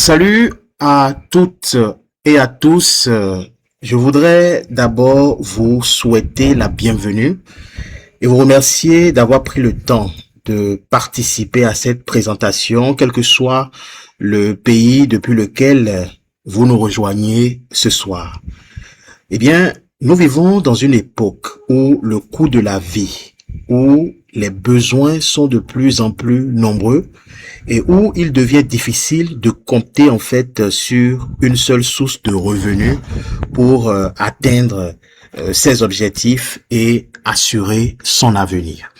Salut à toutes et à tous. Je voudrais d'abord vous souhaiter la bienvenue et vous remercier d'avoir pris le temps de participer à cette présentation, quel que soit le pays depuis lequel vous nous rejoignez ce soir. Eh bien, nous vivons dans une époque où le coût de la vie, où les besoins sont de plus en plus nombreux et où il devient difficile de compter en fait sur une seule source de revenus pour atteindre ses objectifs et assurer son avenir.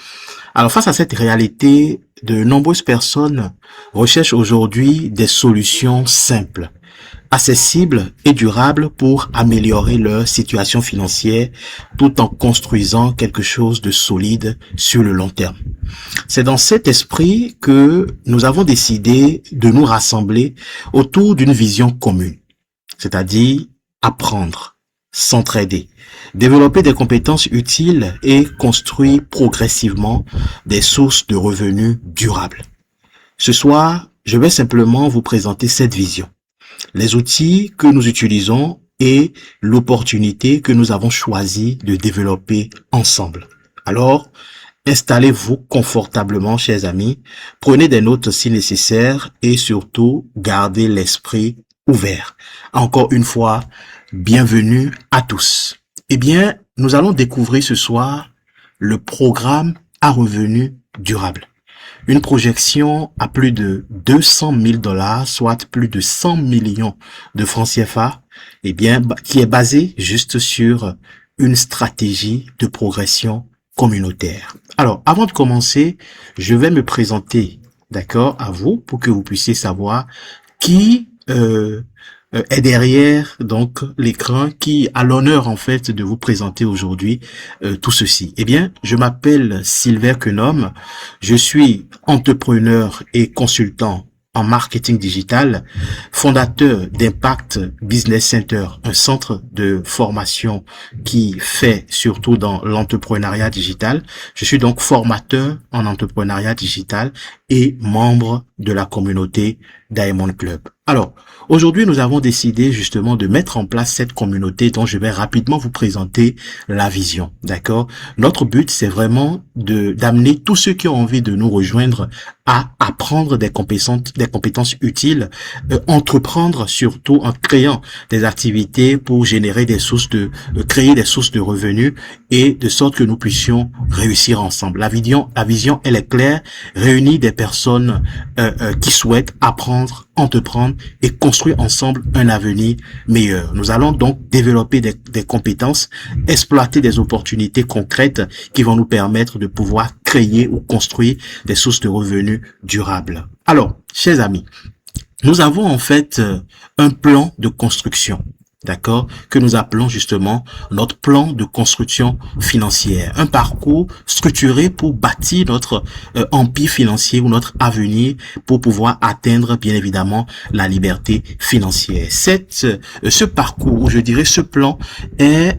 Alors face à cette réalité, de nombreuses personnes recherchent aujourd'hui des solutions simples, accessibles et durables pour améliorer leur situation financière tout en construisant quelque chose de solide sur le long terme. C'est dans cet esprit que nous avons décidé de nous rassembler autour d'une vision commune, c'est-à-dire apprendre, s'entraider, développer des compétences utiles et construire progressivement des sources de revenus durables. Ce soir, je vais simplement vous présenter cette vision, les outils que nous utilisons et l'opportunité que nous avons choisi de développer ensemble. Alors, installez-vous confortablement, chers amis, prenez des notes si nécessaire et surtout, gardez l'esprit ouvert. Encore une fois, bienvenue à tous. Eh bien, nous allons découvrir ce soir le programme à revenus durables. Une projection à plus de 200 000 $, soit plus de 100 millions de francs CFA, eh bien, qui est basé juste sur une stratégie de progression communautaire. Alors, avant de commencer, je vais me présenter, d'accord, à vous, pour que vous puissiez savoir qui est derrière donc l'écran, qui a l'honneur en fait de vous présenter aujourd'hui tout ceci. Eh bien, je m'appelle Sylvain Quenom, je suis entrepreneur et consultant en marketing digital, fondateur d'Impact Business Center, un centre de formation qui fait surtout dans l'entrepreneuriat digital. Je suis donc formateur en entrepreneuriat digital et membre de la communauté Diamond Club. Alors, aujourd'hui, nous avons décidé justement de mettre en place cette communauté dont je vais rapidement vous présenter la vision, d'accord? Notre but, c'est vraiment d'amener tous ceux qui ont envie de nous rejoindre à apprendre des compétences utiles, entreprendre surtout en créant des activités pour générer des sources créer des sources de revenus et de sorte que nous puissions réussir ensemble. La vision, elle est claire, réunir des personnes qui souhaitent apprendre, entreprendre et construire ensemble un avenir meilleur. Nous allons donc développer des compétences, exploiter des opportunités concrètes qui vont nous permettre de pouvoir créer ou construire des sources de revenus durables. Alors, chers amis, nous avons en fait un plan de construction, d'accord, que nous appelons justement notre plan de construction financière, un parcours structuré pour bâtir notre empire financier ou notre avenir pour pouvoir atteindre bien évidemment la liberté financière. Ce parcours, ou je dirais ce plan est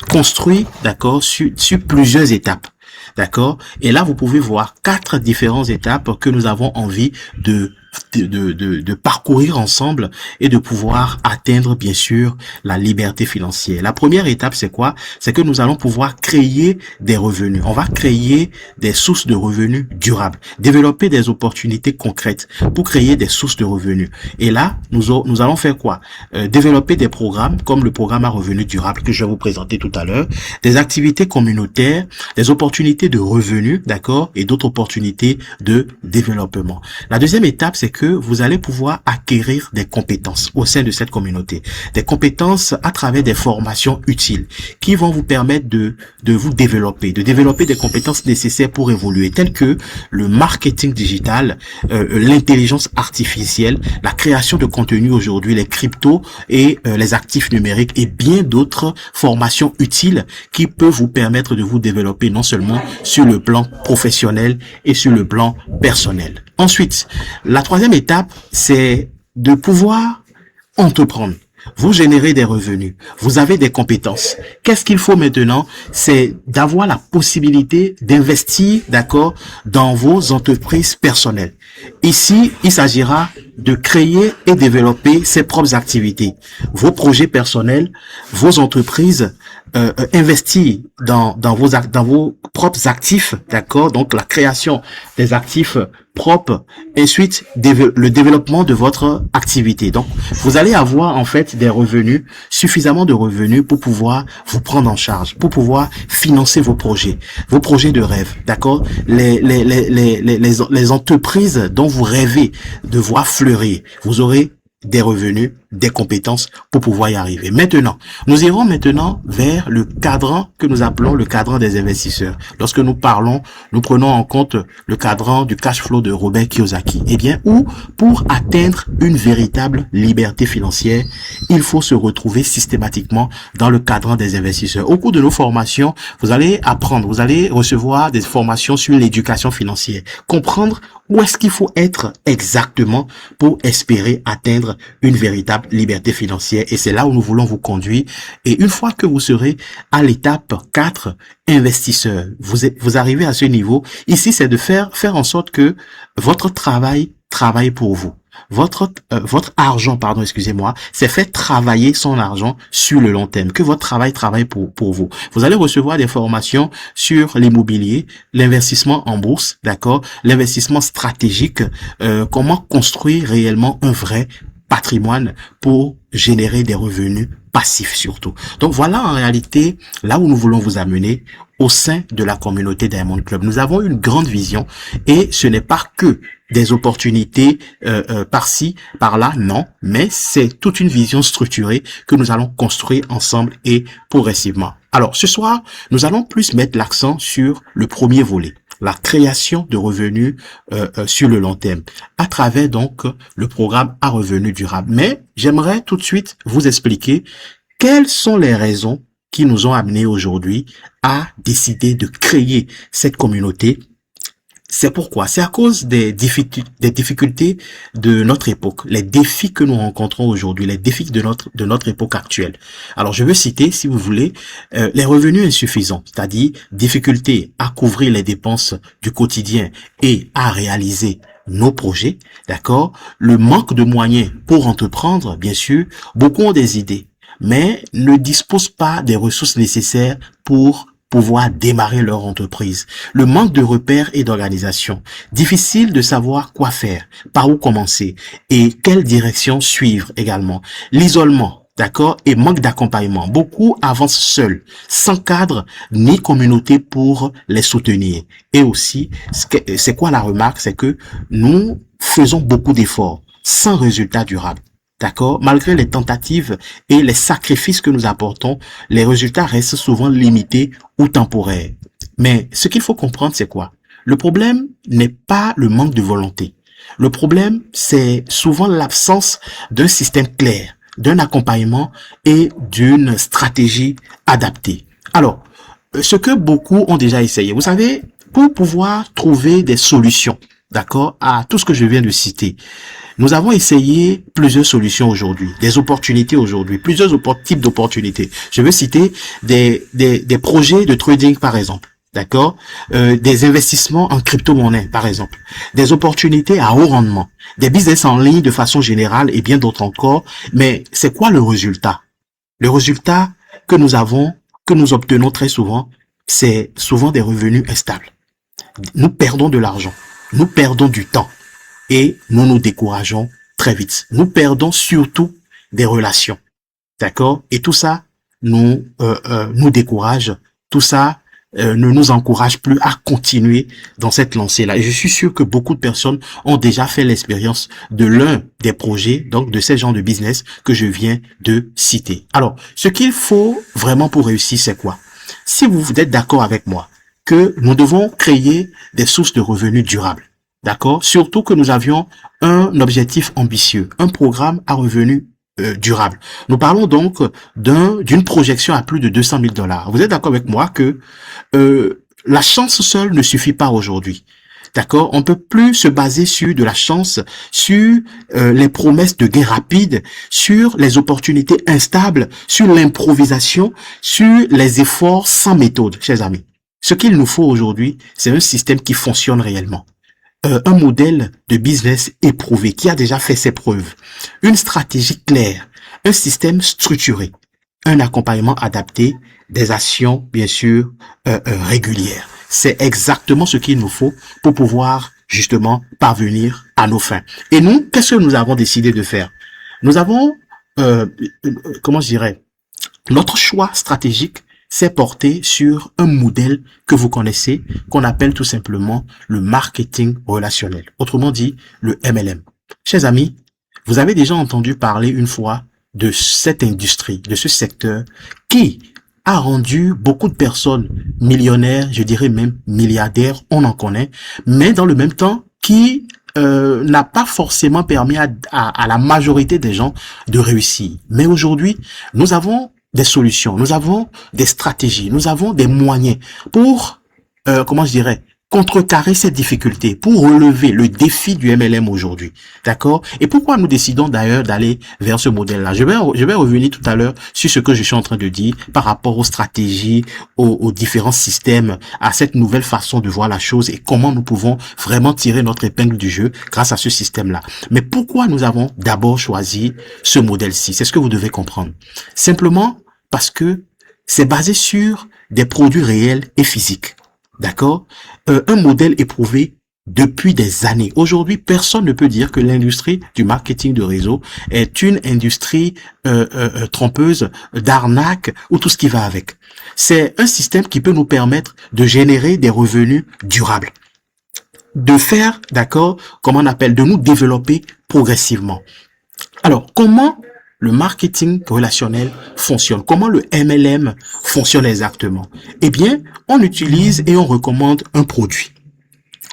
construit, d'accord, sur plusieurs étapes. D'accord? Et là, vous pouvez voir 4 différentes étapes que nous avons envie de parcourir ensemble et de pouvoir atteindre, bien sûr, la liberté financière. La première étape, c'est quoi? C'est que nous allons pouvoir créer des revenus. On va créer des sources de revenus durables, développer des opportunités concrètes pour créer des sources de revenus. Et là, nous allons faire quoi? Développer des programmes comme le programme à revenus durables que je vais vous présenter tout à l'heure, des activités communautaires, des opportunités de revenus, d'accord, et d'autres opportunités de développement. La deuxième étape, c'est que vous allez pouvoir acquérir des compétences au sein de cette communauté, des compétences à travers des formations utiles qui vont vous permettre de vous développer, de développer des compétences nécessaires pour évoluer, telles que le marketing digital, l'intelligence artificielle, la création de contenu aujourd'hui, les cryptos et les actifs numériques et bien d'autres formations utiles qui peuvent vous permettre de vous développer non seulement sur le plan professionnel et sur le plan personnel. Ensuite, la troisième étape, c'est de pouvoir entreprendre. vous générez des revenus, vous avez des compétences. Qu'est-ce qu'il faut maintenant? C'est d'avoir la possibilité d'investir, d'accord, dans vos entreprises personnelles. Ici, il s'agira de créer et développer ses propres activités, vos projets personnels, vos entreprises, investir dans vos propres actifs, d'accord, donc la création des actifs propres, ensuite le développement de votre activité. Donc vous allez avoir en fait des revenus, suffisamment de revenus pour pouvoir vous prendre en charge, pour pouvoir financer vos projets de rêve, d'accord, les entreprises dont vous rêvez de voir fleurir. Vous aurez des revenus, des compétences pour pouvoir y arriver. Maintenant, nous irons maintenant vers le cadran que nous appelons le cadran des investisseurs. Lorsque nous parlons, nous prenons en compte le cadran du cash flow de Robert Kiyosaki. Eh bien, où pour atteindre une véritable liberté financière, il faut se retrouver systématiquement dans le cadran des investisseurs. Au cours de nos formations, vous allez apprendre, vous allez recevoir des formations sur l'éducation financière, comprendre où est-ce qu'il faut être exactement pour espérer atteindre une véritable liberté financière. Et c'est là où nous voulons vous conduire. Et une fois que vous serez à l'étape 4, investisseur, vous arrivez à ce niveau. Ici, c'est de faire en sorte que votre travaille pour vous. Votre argent, pardon, excusez-moi, c'est fait travailler son argent sur le long terme, que votre travaille pour vous. Vous allez recevoir des formations sur l'immobilier, l'investissement en bourse, d'accord, l'investissement stratégique, comment construire réellement un vrai patrimoine pour générer des revenus passifs surtout. Donc voilà en réalité là où nous voulons vous amener au sein de la communauté Diamond Club. Nous avons une grande vision et ce n'est pas que des opportunités par-ci, par-là, non, mais c'est toute une vision structurée que nous allons construire ensemble et progressivement. Alors ce soir, nous allons plus mettre l'accent sur le premier volet, la création de revenus sur le long terme, à travers donc le programme à revenus durables. Mais j'aimerais tout de suite vous expliquer quelles sont les raisons qui nous ont amenés aujourd'hui à décider de créer cette communauté. C'est pourquoi? C'est à cause des difficultés de notre époque, les défis que nous rencontrons aujourd'hui, les défis de notre époque actuelle. Alors, je veux citer, si vous voulez, les revenus insuffisants, c'est-à-dire difficulté à couvrir les dépenses du quotidien et à réaliser nos projets, d'accord? Le manque de moyens pour entreprendre, bien sûr, beaucoup ont des idées, mais ne disposent pas des ressources nécessaires pour pouvoir démarrer leur entreprise. Le manque de repères et d'organisation. Difficile de savoir quoi faire, par où commencer et quelle direction suivre également. L'isolement, d'accord, et manque d'accompagnement. Beaucoup avancent seuls, sans cadre ni communauté pour les soutenir. Et aussi, c'est quoi la remarque? C'est que nous faisons beaucoup d'efforts sans résultat durable. D'accord? Malgré les tentatives et les sacrifices que nous apportons, les résultats restent souvent limités ou temporaires. Mais ce qu'il faut comprendre, c'est quoi? Le problème n'est pas le manque de volonté. Le problème, c'est souvent l'absence d'un système clair, d'un accompagnement et d'une stratégie adaptée. Alors, ce que beaucoup ont déjà essayé, vous savez, pour pouvoir trouver des solutions, d'accord, à tout ce que je viens de citer, nous avons essayé plusieurs solutions aujourd'hui, des opportunités aujourd'hui, plusieurs types d'opportunités. Je veux citer des projets de trading par exemple, d'accord, des investissements en crypto-monnaie par exemple, des opportunités à haut rendement, des business en ligne de façon générale et bien d'autres encore. Mais c'est quoi le résultat? Le résultat que nous avons, que nous obtenons très souvent, c'est souvent des revenus instables. Nous perdons de l'argent, nous perdons du temps. Et nous nous décourageons très vite. Nous perdons surtout des relations. D'accord? Et tout ça nous décourage. Tout ça ne nous encourage plus à continuer dans cette lancée-là. Et je suis sûr que beaucoup de personnes ont déjà fait l'expérience de l'un des projets, donc de ces genres de business que je viens de citer. Alors, ce qu'il faut vraiment pour réussir, c'est quoi? Si vous êtes d'accord avec moi que nous devons créer des sources de revenus durables, d'accord? Surtout que nous avions un objectif ambitieux, un programme à revenus durables. Nous parlons donc d'une projection à plus de 200 000 $. Vous êtes d'accord avec moi que la chance seule ne suffit pas aujourd'hui. D'accord? On peut plus se baser sur de la chance, sur les promesses de gains rapides, sur les opportunités instables, sur l'improvisation, sur les efforts sans méthode, chers amis. Ce qu'il nous faut aujourd'hui, c'est un système qui fonctionne réellement. Un modèle de business éprouvé qui a déjà fait ses preuves, une stratégie claire, un système structuré, un accompagnement adapté, des actions bien sûr régulières. C'est exactement ce qu'il nous faut pour pouvoir justement parvenir à nos fins. Et nous, qu'est-ce que nous avons décidé de faire? Nous avons, comment je dirais, notre choix stratégique s'est porté sur un modèle que vous connaissez, qu'on appelle tout simplement le marketing relationnel. Autrement dit, le MLM. Chers amis, vous avez déjà entendu parler une fois de cette industrie, de ce secteur qui a rendu beaucoup de personnes millionnaires, je dirais même milliardaires, on en connaît, mais dans le même temps qui n'a pas forcément permis à la majorité des gens de réussir. Mais aujourd'hui, nous avons des solutions, nous avons des stratégies, nous avons des moyens pour, comment je dirais, contrecarrer cette difficulté, pour relever le défi du MLM aujourd'hui. D'accord? Et pourquoi nous décidons d'ailleurs d'aller vers ce modèle-là? Je vais revenir tout à l'heure sur ce que je suis en train de dire par rapport aux stratégies, aux différents systèmes, à cette nouvelle façon de voir la chose et comment nous pouvons vraiment tirer notre épingle du jeu grâce à ce système-là. Mais pourquoi nous avons d'abord choisi ce modèle-ci? C'est ce que vous devez comprendre. Simplement parce que c'est basé sur des produits réels et physiques. D'accord? Un modèle éprouvé depuis des années. Aujourd'hui, personne ne peut dire que l'industrie du marketing de réseau est une industrie trompeuse, d'arnaque ou tout ce qui va avec. C'est un système qui peut nous permettre de générer des revenus durables. De faire, d'accord, comment on appelle, de nous développer progressivement. Alors, comment le marketing relationnel fonctionne? Comment le MLM fonctionne exactement? Eh bien, on utilise et on recommande un produit.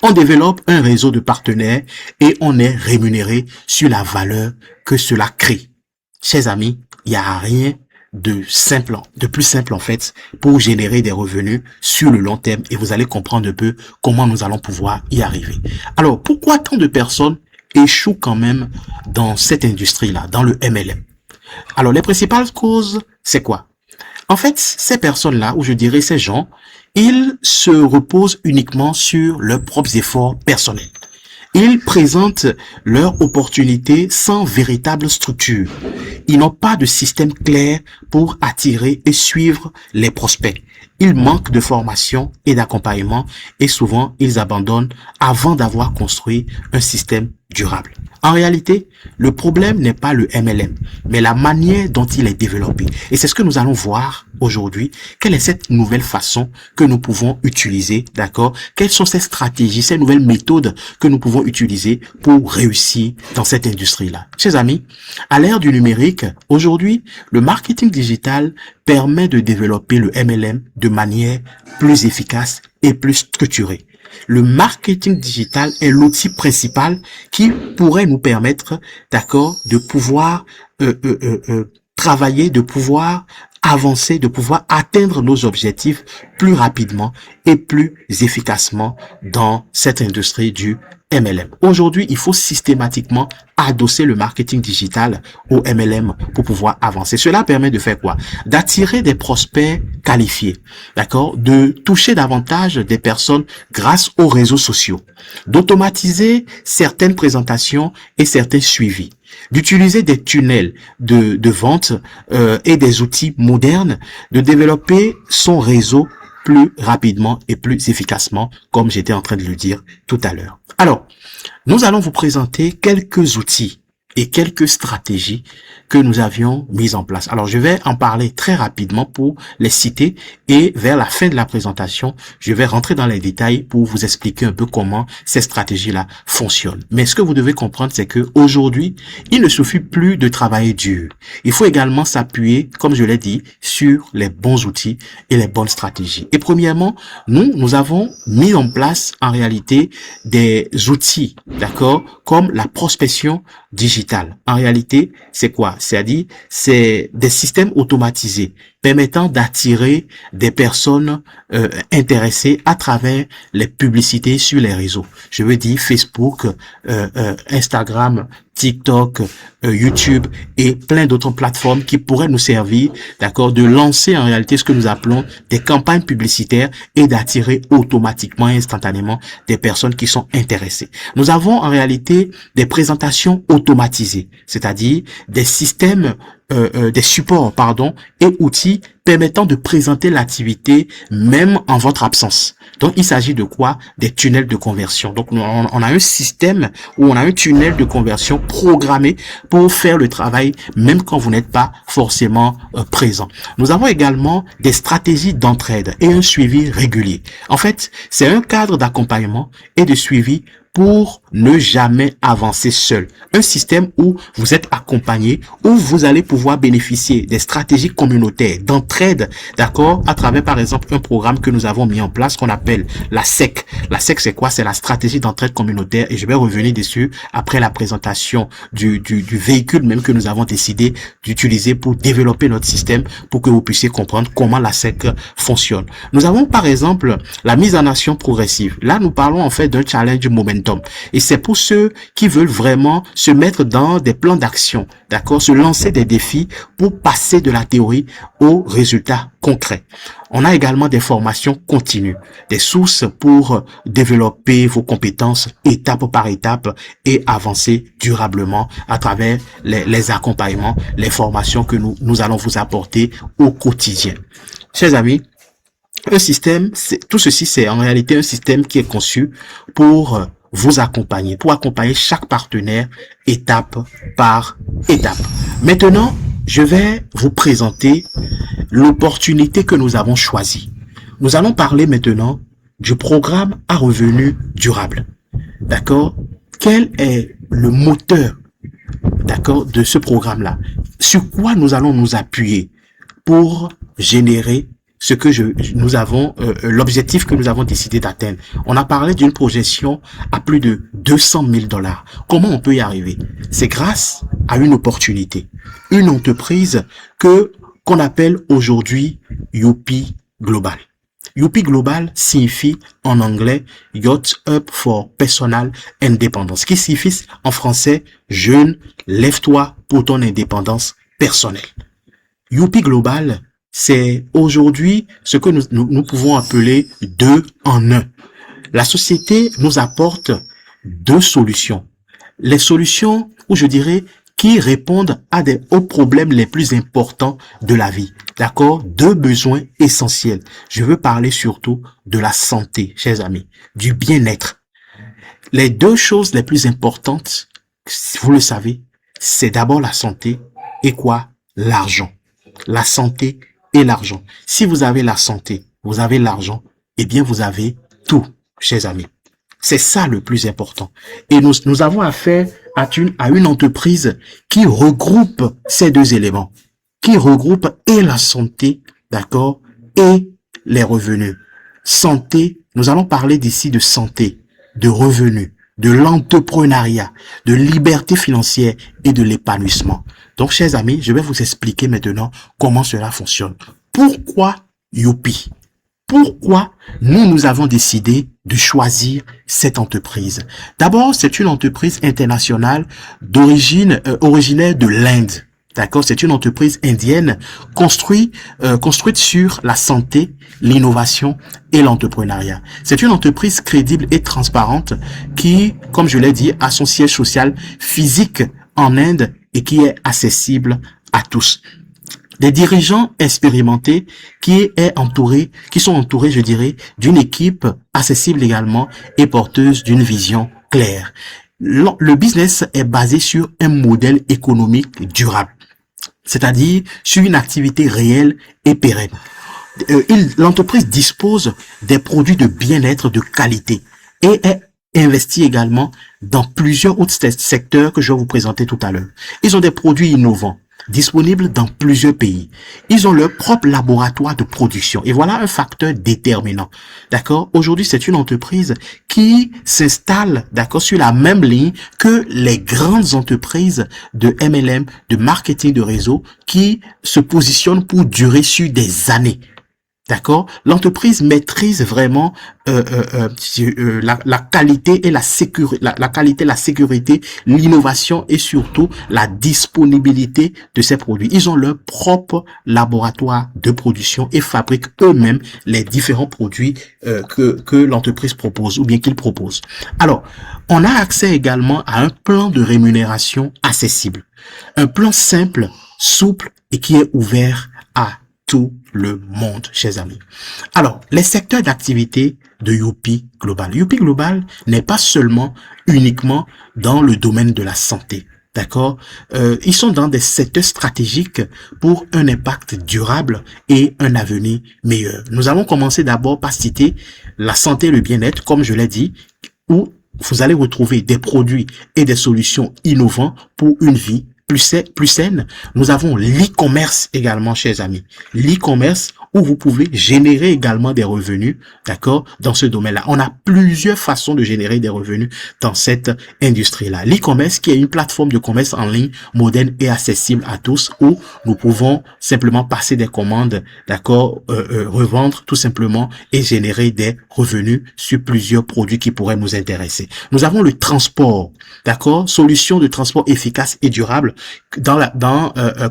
On développe un réseau de partenaires et on est rémunéré sur la valeur que cela crée. Chers amis, il n'y a rien de plus simple en fait pour générer des revenus sur le long terme et vous allez comprendre un peu comment nous allons pouvoir y arriver. Alors, pourquoi tant de personnes échouent quand même dans cette industrie-là, dans le MLM? Alors, les principales causes, c'est quoi? En fait, ces personnes-là, ou je dirais ces gens, ils se reposent uniquement sur leurs propres efforts personnels. Ils présentent leurs opportunités sans véritable structure. Ils n'ont pas de système clair pour attirer et suivre les prospects. Ils manquent de formation et d'accompagnement et souvent ils abandonnent avant d'avoir construit un système durable. En réalité, le problème n'est pas le MLM, mais la manière dont il est développé. Et c'est ce que nous allons voir aujourd'hui. Quelle est cette nouvelle façon que nous pouvons utiliser, d'accord? Quelles sont ces stratégies, ces nouvelles méthodes que nous pouvons utiliser pour réussir dans cette industrie-là? Chers amis, à l'ère du numérique, aujourd'hui, le marketing digital permet de développer le MLM de manière plus efficace et plus structurée. Le marketing digital est l'outil principal qui pourrait nous permettre, d'accord, de pouvoir travailler, de pouvoir avancer, de pouvoir atteindre nos objectifs plus rapidement et plus efficacement dans cette industrie du MLM. Aujourd'hui, il faut systématiquement adosser le marketing digital au MLM pour pouvoir avancer. Cela permet de faire quoi? D'attirer des prospects qualifiés, d'accord? De toucher davantage des personnes grâce aux réseaux sociaux, d'automatiser certaines présentations et certains suivis, d'utiliser des tunnels de vente et des outils modernes, de développer son réseau plus rapidement et plus efficacement, comme j'étais en train de le dire tout à l'heure. Alors, nous allons vous présenter quelques outils et quelques stratégies que nous avions mises en place. Alors, je vais en parler très rapidement pour les citer et vers la fin de la présentation, je vais rentrer dans les détails pour vous expliquer un peu comment ces stratégies-là fonctionnent. Mais ce que vous devez comprendre, c'est que aujourd'hui, il ne suffit plus de travailler dur. Il faut également s'appuyer, comme je l'ai dit, sur les bons outils et les bonnes stratégies. Et premièrement, nous avons mis en place en réalité des outils, d'accord, comme la prospection digital. En réalité, c'est quoi? C'est-à-dire, c'est des systèmes automatisés permettant d'attirer des personnes intéressées à travers les publicités sur les réseaux. Je veux dire Facebook, Instagram, TikTok, YouTube et plein d'autres plateformes qui pourraient nous servir, d'accord, de lancer en réalité ce que nous appelons des campagnes publicitaires et d'attirer automatiquement et instantanément des personnes qui sont intéressées. Nous avons en réalité des présentations automatisées, c'est-à-dire des systèmes des supports, et outils permettant de présenter l'activité même en votre absence. Donc, il s'agit de quoi? Des tunnels de conversion. Donc, on a un système où on a un tunnel de conversion programmé pour faire le travail même quand vous n'êtes pas forcément présent. Nous avons également des stratégies d'entraide et un suivi régulier. En fait, c'est un cadre d'accompagnement et de suivi pour ne jamais avancer seul. Un système où vous êtes accompagné, où vous allez pouvoir bénéficier des stratégies communautaires, d'entraide, d'accord, à travers par exemple un programme que nous avons mis en place qu'on appelle la SEC. La SEC, c'est quoi? C'est la stratégie d'entraide communautaire et je vais revenir dessus après la présentation du véhicule même que nous avons décidé d'utiliser pour développer notre système pour que vous puissiez comprendre comment la SEC fonctionne. Nous avons par exemple la mise en action progressive. Là, nous parlons en fait d'un challenge momentum. Et c'est pour ceux qui veulent vraiment se mettre dans des plans d'action, d'accord, se lancer des défis pour passer de la théorie aux résultats concrets. On a également des formations continues, des sources pour développer vos compétences étape par étape et avancer durablement à travers les accompagnements, les formations que nous allons vous apporter au quotidien. Chers amis, un système, tout ceci, c'est en réalité un système qui est conçu pour vous accompagner, pour accompagner chaque partenaire étape par étape. Maintenant, je vais vous présenter l'opportunité que nous avons choisie. Nous allons parler maintenant du programme à revenu durable. D'accord? Quel est le moteur, d'accord, de ce programme-là? Sur quoi nous allons nous appuyer pour générer ce que nous avons, l'objectif que nous avons décidé d'atteindre. On a parlé d'une projection à plus de 200 000 $. Comment on peut y arriver? C'est grâce à une opportunité, une entreprise qu'on appelle aujourd'hui Youpi Global. Youpi Global signifie en anglais Yacht Up for Personal Independence, qui signifie en français jeune, lève-toi pour ton indépendance personnelle. Youpi Global, c'est aujourd'hui ce que nous pouvons appeler 2 en 1. La société nous apporte 2 solutions. Les solutions, ou je dirais, qui répondent aux problèmes les plus importants de la vie. D'accord? 2 besoins essentiels. Je veux parler surtout de la santé, chers amis, du bien-être. Les 2 choses les plus importantes, vous le savez, c'est d'abord la santé et quoi? L'argent. La santé et l'argent. Si vous avez la santé, vous avez l'argent, eh bien vous avez tout, chers amis. C'est ça le plus important. Et nous avons affaire à une entreprise qui regroupe ces 2 éléments, qui regroupe et la santé, d'accord, et les revenus. Santé, nous allons parler d'ici de santé, de revenus, de l'entrepreneuriat, de liberté financière et de l'épanouissement. Donc, chers amis, je vais vous expliquer maintenant comment cela fonctionne. Pourquoi Youpi? Pourquoi nous avons décidé de choisir cette entreprise? D'abord, c'est une entreprise internationale originaire de l'Inde. D'accord? C'est une entreprise indienne construite sur la santé, l'innovation et l'entrepreneuriat. C'est une entreprise crédible et transparente qui, comme je l'ai dit, a son siège social physique en Inde et qui est accessible à tous. Des dirigeants expérimentés qui sont entourés, je dirais, d'une équipe accessible également et porteuse d'une vision claire. Le business est basé sur un modèle économique durable, c'est-à-dire sur une activité réelle et pérenne. L'entreprise dispose des produits de bien-être de qualité et est investie également dans plusieurs autres secteurs que je vais vous présenter tout à l'heure. Ils ont des produits innovants, disponibles dans plusieurs pays. Ils ont leur propre laboratoire de production. Et voilà un facteur déterminant. D'accord? Aujourd'hui, c'est une entreprise qui s'installe, d'accord, sur la même ligne que les grandes entreprises de MLM, de marketing de réseau, qui se positionnent pour durer sur des années. D'accord? L'entreprise maîtrise vraiment la qualité et la qualité, la sécurité, l'innovation et surtout la disponibilité de ces produits. Ils ont leur propre laboratoire de production et fabriquent eux-mêmes les différents produits que l'entreprise propose ou bien qu'il propose. Alors, on a accès également à un plan de rémunération accessible. Un plan simple, souple et qui est ouvert à tout le monde, chers amis. Alors, les secteurs d'activité de Youpi Global. Youpi Global n'est pas seulement uniquement dans le domaine de la santé. D'accord? Ils sont dans des secteurs stratégiques pour un impact durable et un avenir meilleur. Nous allons commencer d'abord par citer la santé et le bien-être, comme je l'ai dit, où vous allez retrouver des produits et des solutions innovants pour une vie plus saine. Nous avons l'e-commerce également, chers amis. L'e-commerce où vous pouvez générer également des revenus, d'accord, dans ce domaine-là. On a plusieurs façons de générer des revenus dans cette industrie-là. L'e-commerce qui est une plateforme de commerce en ligne moderne et accessible à tous où nous pouvons simplement passer des commandes, d'accord, revendre tout simplement et générer des revenus sur plusieurs produits qui pourraient nous intéresser. Nous avons le transport, d'accord, solution de transport efficace et durable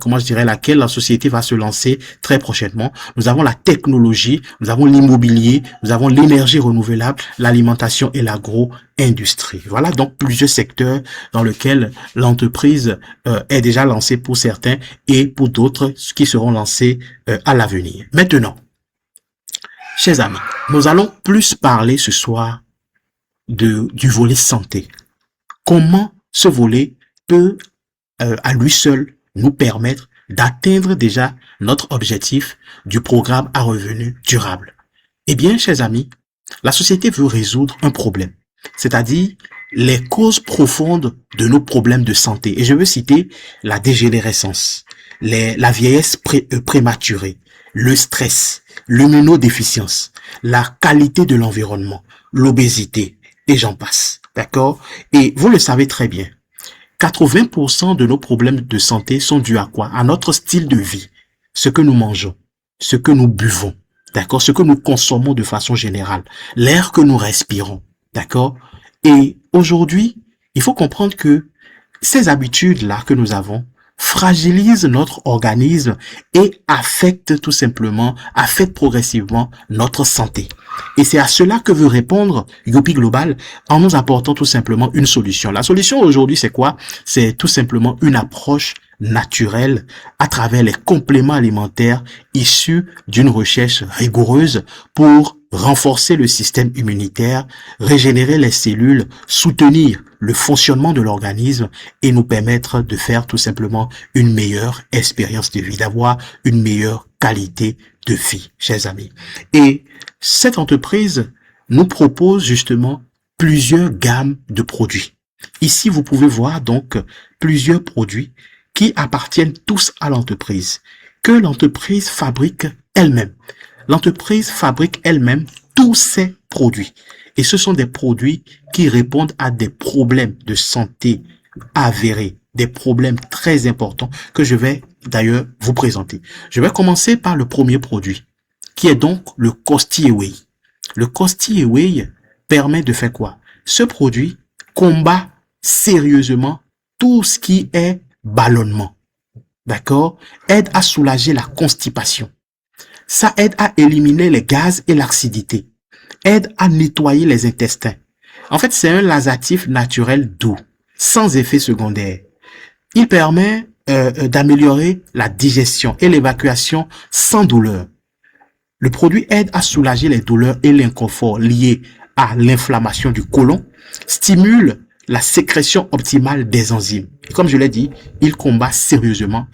comment je dirais, laquelle la société va se lancer très prochainement. Nous avons la technologie, nous avons l'immobilier, nous avons l'énergie renouvelable, l'alimentation et l'agro-industrie. Voilà donc plusieurs secteurs dans lesquels l'entreprise est déjà lancée pour certains et pour d'autres qui seront lancés à l'avenir. Maintenant, chers amis, nous allons plus parler ce soir du volet santé. Comment ce volet peut à lui seul nous permettre d'atteindre déjà notre objectif du programme à revenus durables. Eh bien, chers amis, la société veut résoudre un problème, c'est-à-dire les causes profondes de nos problèmes de santé. Et je veux citer la dégénérescence, la vieillesse prématurée, le stress, l'immunodéficience, la qualité de l'environnement, l'obésité, et j'en passe. D'accord? Et vous le savez très bien. 80% de nos problèmes de santé sont dus à quoi? À notre style de vie, ce que nous mangeons, ce que nous buvons, d'accord? Ce que nous consommons de façon générale, l'air que nous respirons, d'accord? Et aujourd'hui, il faut comprendre que ces habitudes-là que nous avons fragilisent notre organisme et affectent progressivement notre santé. Et c'est à cela que veut répondre Youpi Global en nous apportant tout simplement une solution. La solution aujourd'hui, c'est quoi? C'est tout simplement une approche naturelle à travers les compléments alimentaires issus d'une recherche rigoureuse pour renforcer le système immunitaire, régénérer les cellules, soutenir le fonctionnement de l'organisme et nous permettre de faire tout simplement une meilleure expérience de vie, d'avoir une meilleure qualité de vie, chers amis. Et cette entreprise nous propose justement plusieurs gammes de produits. Ici, vous pouvez voir donc plusieurs produits qui appartiennent tous à l'entreprise, que l'entreprise fabrique elle-même. L'entreprise fabrique elle-même tous ses produits. Et ce sont des produits qui répondent à des problèmes de santé avérés, des problèmes très importants que je vais d'ailleurs vous présenter. Je vais commencer par le premier produit, qui est donc le Costi Away. Le Costi Away permet de faire quoi? Ce produit combat sérieusement tout ce qui est ballonnement. D'accord? Aide à soulager la constipation. Ça aide à éliminer les gaz et l'acidité. Aide à nettoyer les intestins. En fait, c'est un laxatif naturel doux, sans effet secondaire. Il permet d'améliorer la digestion et l'évacuation sans douleur. Le produit aide à soulager les douleurs et l'inconfort liés à l'inflammation du côlon, stimule la sécrétion optimale des enzymes. Et comme je l'ai dit, il combat sérieusement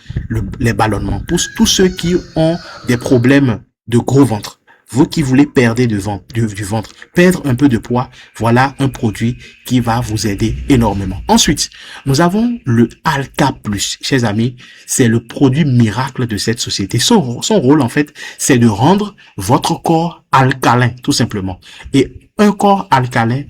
les ballonnements. Pour tous ceux qui ont des problèmes de gros ventre, Vous qui voulez perdre du ventre, perdre un peu de poids, voilà un produit qui va vous aider énormément. Ensuite, nous avons le Alka Plus. Chers amis, c'est le produit miracle de cette société. Son rôle, en fait, c'est de rendre votre corps alcalin, tout simplement. Et un corps alcalin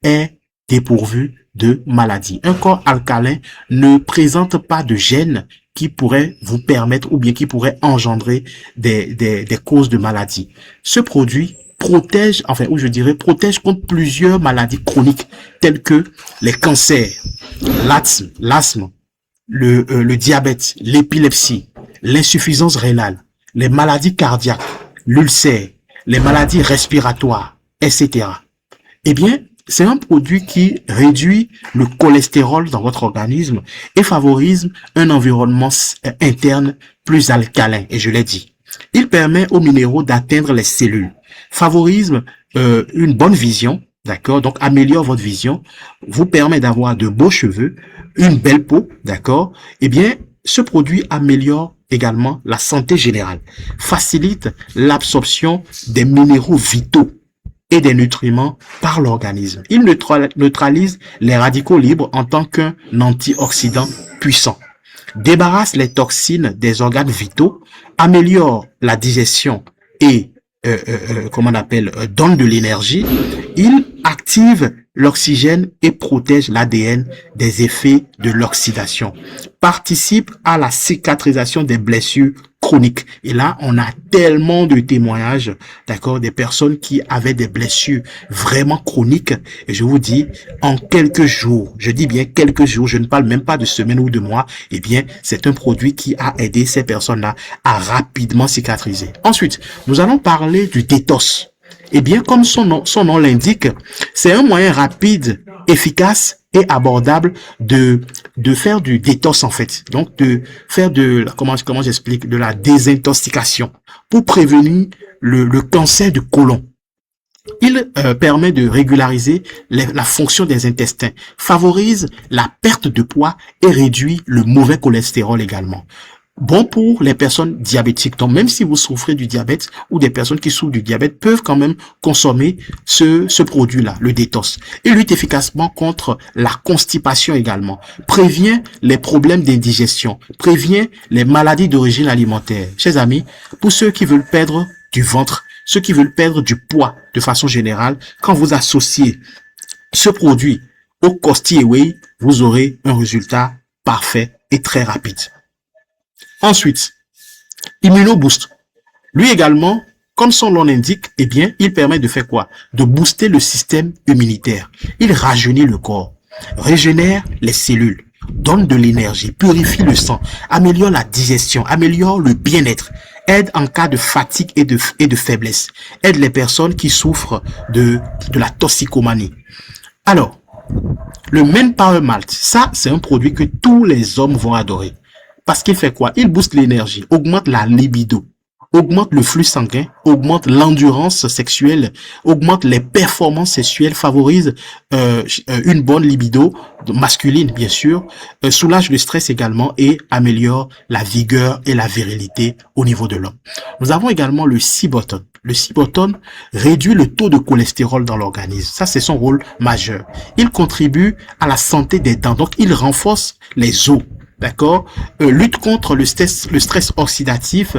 est dépourvu de maladies. Un corps alcalin ne présente pas de gènes qui pourraient vous permettre ou bien qui pourraient engendrer des causes de maladies. Ce produit protège, enfin, ou je dirais, protège contre plusieurs maladies chroniques telles que les cancers, l'asthme, le diabète, l'épilepsie, l'insuffisance rénale, les maladies cardiaques, l'ulcère, les maladies respiratoires, etc. Eh bien, c'est un produit qui réduit le cholestérol dans votre organisme et favorise un environnement interne plus alcalin, et je l'ai dit. Il permet aux minéraux d'atteindre les cellules, favorise une bonne vision, d'accord, donc améliore votre vision, vous permet d'avoir de beaux cheveux, une belle peau, d'accord. Eh bien, ce produit améliore également la santé générale, facilite l'absorption des minéraux vitaux et des nutriments par l'organisme. Il neutralise les radicaux libres en tant qu'un antioxydant puissant, débarrasse les toxines des organes vitaux, améliore la digestion et comment on appelle, donne de l'énergie. Il active l'oxygène et protège l'ADN des effets de l'oxydation, participe à la cicatrisation des blessures chroniques. Et là, on a tellement de témoignages, d'accord, des personnes qui avaient des blessures vraiment chroniques. Et je vous dis, en quelques jours, je dis bien quelques jours, je ne parle même pas de semaines ou de mois, eh bien, c'est un produit qui a aidé ces personnes-là à rapidement cicatriser. Ensuite, nous allons parler du détox. Eh bien, comme son nom l'indique, c'est un moyen rapide, efficace et abordable de faire du détox en fait. Donc, de faire comment j'explique, de la désintoxication pour prévenir le cancer du côlon. Il permet de régulariser la fonction des intestins, favorise la perte de poids et réduit le mauvais cholestérol également. Bon pour les personnes diabétiques. Donc, même si vous souffrez du diabète ou des personnes qui souffrent du diabète peuvent quand même consommer ce produit-là, le détox. Il lutte efficacement contre la constipation également, prévient les problèmes d'indigestion, prévient les maladies d'origine alimentaire. Chers amis, pour ceux qui veulent perdre du ventre, ceux qui veulent perdre du poids de façon générale, quand vous associez ce produit au Costi Whey, vous aurez un résultat parfait et très rapide. Ensuite, Immunoboost. Lui également, comme son nom l'indique, eh bien, il permet de faire quoi? De booster le système immunitaire. Il rajeunit le corps, régénère les cellules, donne de l'énergie, purifie le sang, améliore la digestion, améliore le bien-être, aide en cas de fatigue et de faiblesse, aide les personnes qui souffrent de la toxicomanie. Alors, le Manpower Malt, ça, c'est un produit que tous les hommes vont adorer. Parce qu'il fait quoi? Il booste l'énergie, augmente la libido, augmente le flux sanguin, augmente l'endurance sexuelle, augmente les performances sexuelles, favorise une bonne libido masculine bien sûr, soulage le stress également et améliore la vigueur et la virilité au niveau de l'homme. Nous avons également le Ciboton. Le Ciboton réduit le taux de cholestérol dans l'organisme. Ça, c'est son rôle majeur. Il contribue à la santé des dents, donc il renforce les os. D'accord, lutte contre le stress oxydatif,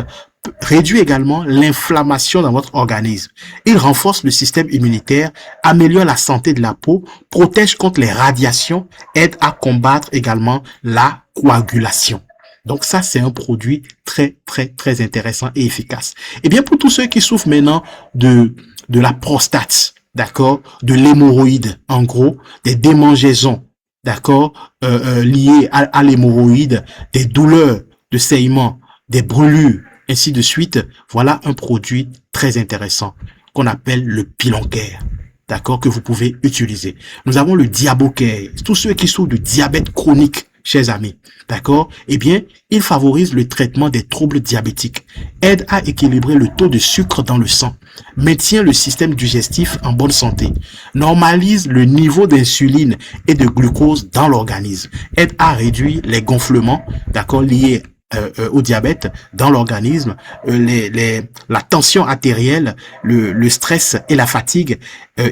réduit également l'inflammation dans votre organisme. Il renforce le système immunitaire, améliore la santé de la peau, protège contre les radiations, aide à combattre également la coagulation. Donc ça, c'est un produit très, très, très intéressant et efficace. Et bien, pour tous ceux qui souffrent maintenant de la prostate, d'accord, de l'hémorroïde, en gros, des démangeaisons, d'accord, liées à l'hémorroïde, des douleurs de saignement, des brûlures, ainsi de suite, voilà un produit très intéressant qu'on appelle le Piloncaire, d'accord, que vous pouvez utiliser. Nous avons le Diabocare, tous ceux qui souffrent de diabète chronique, chers amis, d'accord, eh bien, il favorise le traitement des troubles diabétiques, aide à équilibrer le taux de sucre dans le sang, maintient le système digestif en bonne santé, normalise le niveau d'insuline et de glucose dans l'organisme, aide à réduire les gonflements, d'accord, liés au diabète dans l'organisme, la tension artérielle, le stress et la fatigue.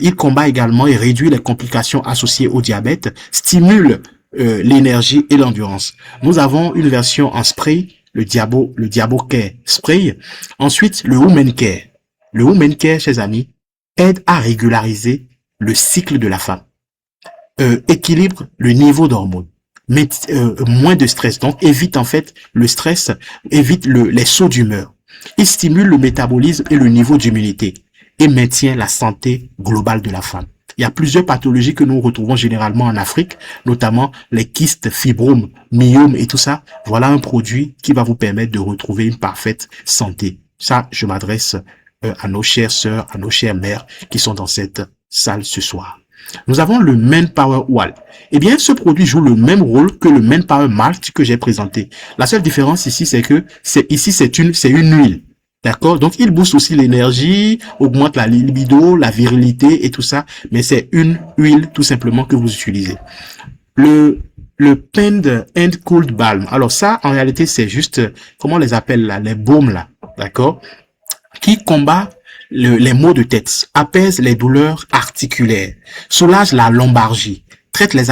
Il combat également et réduit les complications associées au diabète, stimule l'énergie et l'endurance. Nous avons une version en spray, le Diabo Care Spray. Ensuite, le Women Care. Le Women Care, chers amis, aide à régulariser le cycle de la femme, équilibre le niveau d'hormones, moins de stress, donc évite en fait le stress, évite les sauts d'humeur. Il stimule le métabolisme et le niveau d'immunité et maintient la santé globale de la femme. Il y a plusieurs pathologies que nous retrouvons généralement en Afrique, notamment les kystes, fibromes, myomes et tout ça. Voilà un produit qui va vous permettre de retrouver une parfaite santé. Ça, je m'adresse à nos chères sœurs, à nos chères mères qui sont dans cette salle ce soir. Nous avons le Manpower Oil. Eh bien, ce produit joue le même rôle que le Manpower Malt que j'ai présenté. La seule différence ici, c'est que c'est une huile. D'accord? Donc, il booste aussi l'énergie, augmente la libido, la virilité et tout ça. Mais c'est une huile, tout simplement, que vous utilisez. Le Pend and Cooled Balm. Alors ça, en réalité, c'est juste, comment on les appelle là? Les baumes là. D'accord? Qui combat les maux de tête, apaise les douleurs articulaires, soulage la lombalgie, traite les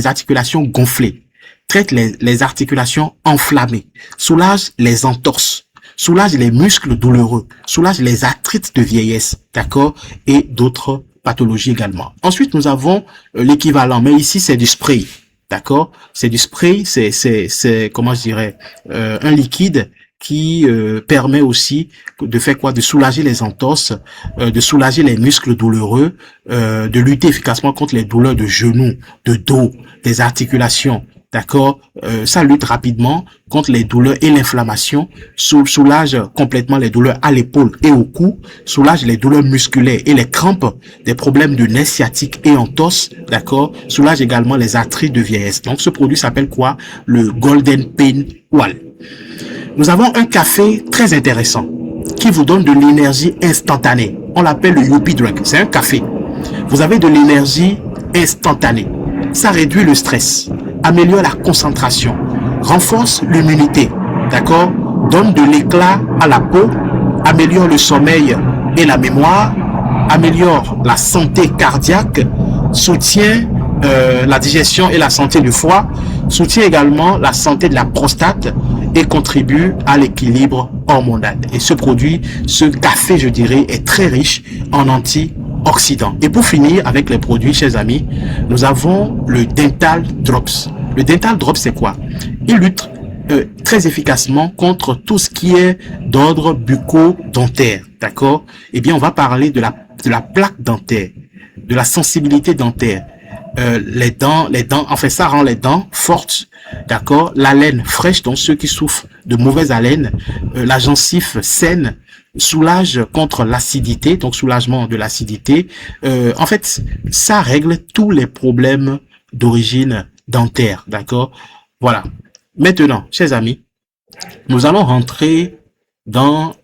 articulations gonflées, traite les articulations enflammées, soulage les entorses, soulage les muscles douloureux, soulage les arthrites de vieillesse, d'accord, et d'autres pathologies également. Ensuite, nous avons l'équivalent, mais ici c'est du spray, d'accord, c'est du spray, c'est comment je dirais, un liquide qui permet aussi de faire quoi? De soulager les entorses, de soulager les muscles douloureux, de lutter efficacement contre les douleurs de genoux, de dos, des articulations. D'accord? Ça lutte rapidement contre les douleurs et l'inflammation, soulage complètement les douleurs à l'épaule et au cou, soulage les douleurs musculaires et les crampes, des problèmes de nerfs sciatiques et entorses, d'accord? Soulage également les arthrites de vieillesse. Donc ce produit s'appelle quoi? Le Golden Pain Oil. Nous avons un café très intéressant qui vous donne de l'énergie instantanée. On l'appelle le Youpi Drink. C'est un café. Vous avez de l'énergie instantanée. Ça réduit le stress, améliore la concentration, renforce l'immunité, d'accord? Donne de l'éclat à la peau, améliore le sommeil et la mémoire, améliore la santé cardiaque, soutient la digestion et la santé du foie, soutient également la santé de la prostate et contribue à l'équilibre hormonal. Et ce produit, ce café, je dirais, est très riche en antioxydants. Et pour finir avec les produits, chers amis, nous avons le Dental Drops. Le Dental Drops, c'est quoi? Il lutte très efficacement contre tout ce qui est d'ordre bucco-dentaire. D'accord? Eh bien, on va parler de la plaque dentaire, de la sensibilité dentaire. Les dents, en fait, ça rend les dents fortes, d'accord, l'haleine fraîche, donc ceux qui souffrent de mauvaise haleine, la gencive saine, soulage contre l'acidité, donc soulagement de l'acidité. En fait, ça règle tous les problèmes d'origine dentaire, d'accord. Voilà. Maintenant, chers amis, nous allons rentrer dans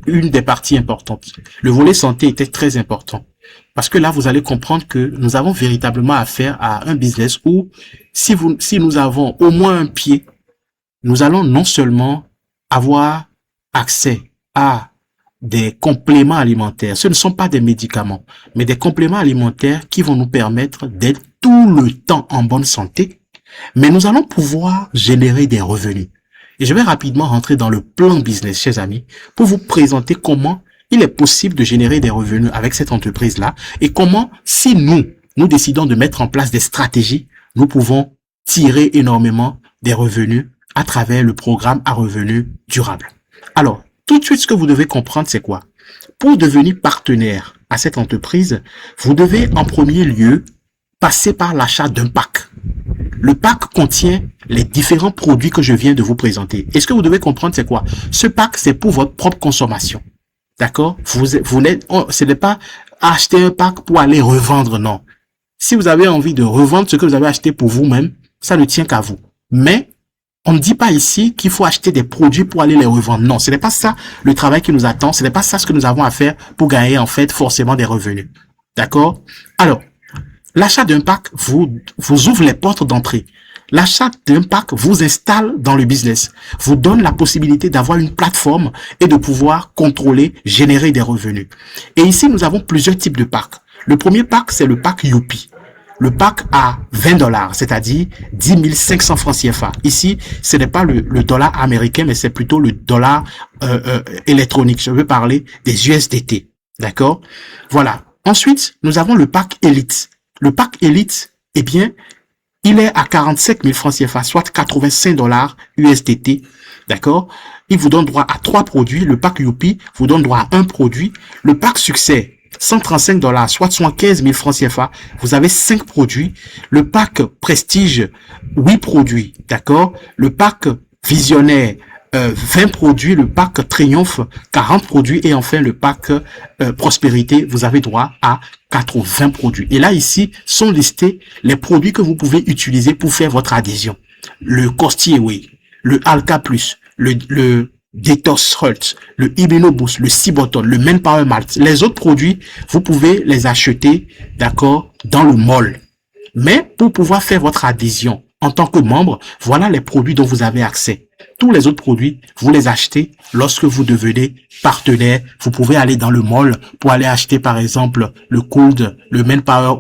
une des parties importantes. Le volet santé était très important. Parce que là, vous allez comprendre que nous avons véritablement affaire à un business où, si nous avons au moins un pied, nous allons non seulement avoir accès à des compléments alimentaires. Ce ne sont pas des médicaments, mais des compléments alimentaires qui vont nous permettre d'être tout le temps en bonne santé, mais nous allons pouvoir générer des revenus. Et je vais rapidement rentrer dans le plan business, chers amis, pour vous présenter comment il est possible de générer des revenus avec cette entreprise-là et comment, si nous décidons de mettre en place des stratégies, nous pouvons tirer énormément des revenus à travers le programme à revenus durables. Alors, tout de suite, ce que vous devez comprendre, c'est quoi? Pour devenir partenaire à cette entreprise, vous devez en premier lieu passer par l'achat d'un pack. Le pack contient les différents produits que je viens de vous présenter. Et ce que vous devez comprendre, c'est quoi? Ce pack, c'est pour votre propre consommation. D'accord? Ce n'est pas acheter un pack pour aller revendre, non. Si vous avez envie de revendre ce que vous avez acheté pour vous-même, ça ne tient qu'à vous. Mais, on ne dit pas ici qu'il faut acheter des produits pour aller les revendre. Non, ce n'est pas ça le travail qui nous attend. Ce n'est pas ça ce que nous avons à faire pour gagner, en fait, forcément des revenus. D'accord? Alors, l'achat d'un pack vous ouvre les portes d'entrée. L'achat d'un pack vous installe dans le business, vous donne la possibilité d'avoir une plateforme et de pouvoir contrôler, générer des revenus. Et ici, nous avons plusieurs types de packs. Le premier pack, c'est le pack Youpi. Le pack à $20, c'est-à-dire 10 500 francs CFA. Ici, ce n'est pas le dollar américain, mais c'est plutôt le dollar électronique. Je veux parler des USDT. D'accord? Voilà. Ensuite, nous avons le pack Elite. Le pack Elite, eh bien, il est à 45 000 francs CFA, soit 85 dollars USDT. D'accord? Il vous donne droit à 3 produits. Le pack Youpi vous donne droit à un produit. Le pack Succès, 135 dollars, soit 75 000 francs CFA. Vous avez 5 produits. Le pack Prestige, 8 produits. D'accord? Le pack Visionnaire, 20 produits. Le pack Triomphe, 40 produits. Et enfin, le pack Prospérité, vous avez droit à 80 produits. Et là, ici, sont listés les produits que vous pouvez utiliser pour faire votre adhésion. Le Costier Whey, le Alka Plus, le Detox Health, le Immuno Boost, le Ciboton, le Manpower Malt. Les autres produits, vous pouvez les acheter, d'accord, dans le mall. Mais pour pouvoir faire votre adhésion en tant que membre, voilà les produits dont vous avez accès. Tous les autres produits, vous les achetez lorsque vous devenez partenaire. Vous pouvez aller dans le mall pour aller acheter, par exemple, le Cold, le Manpower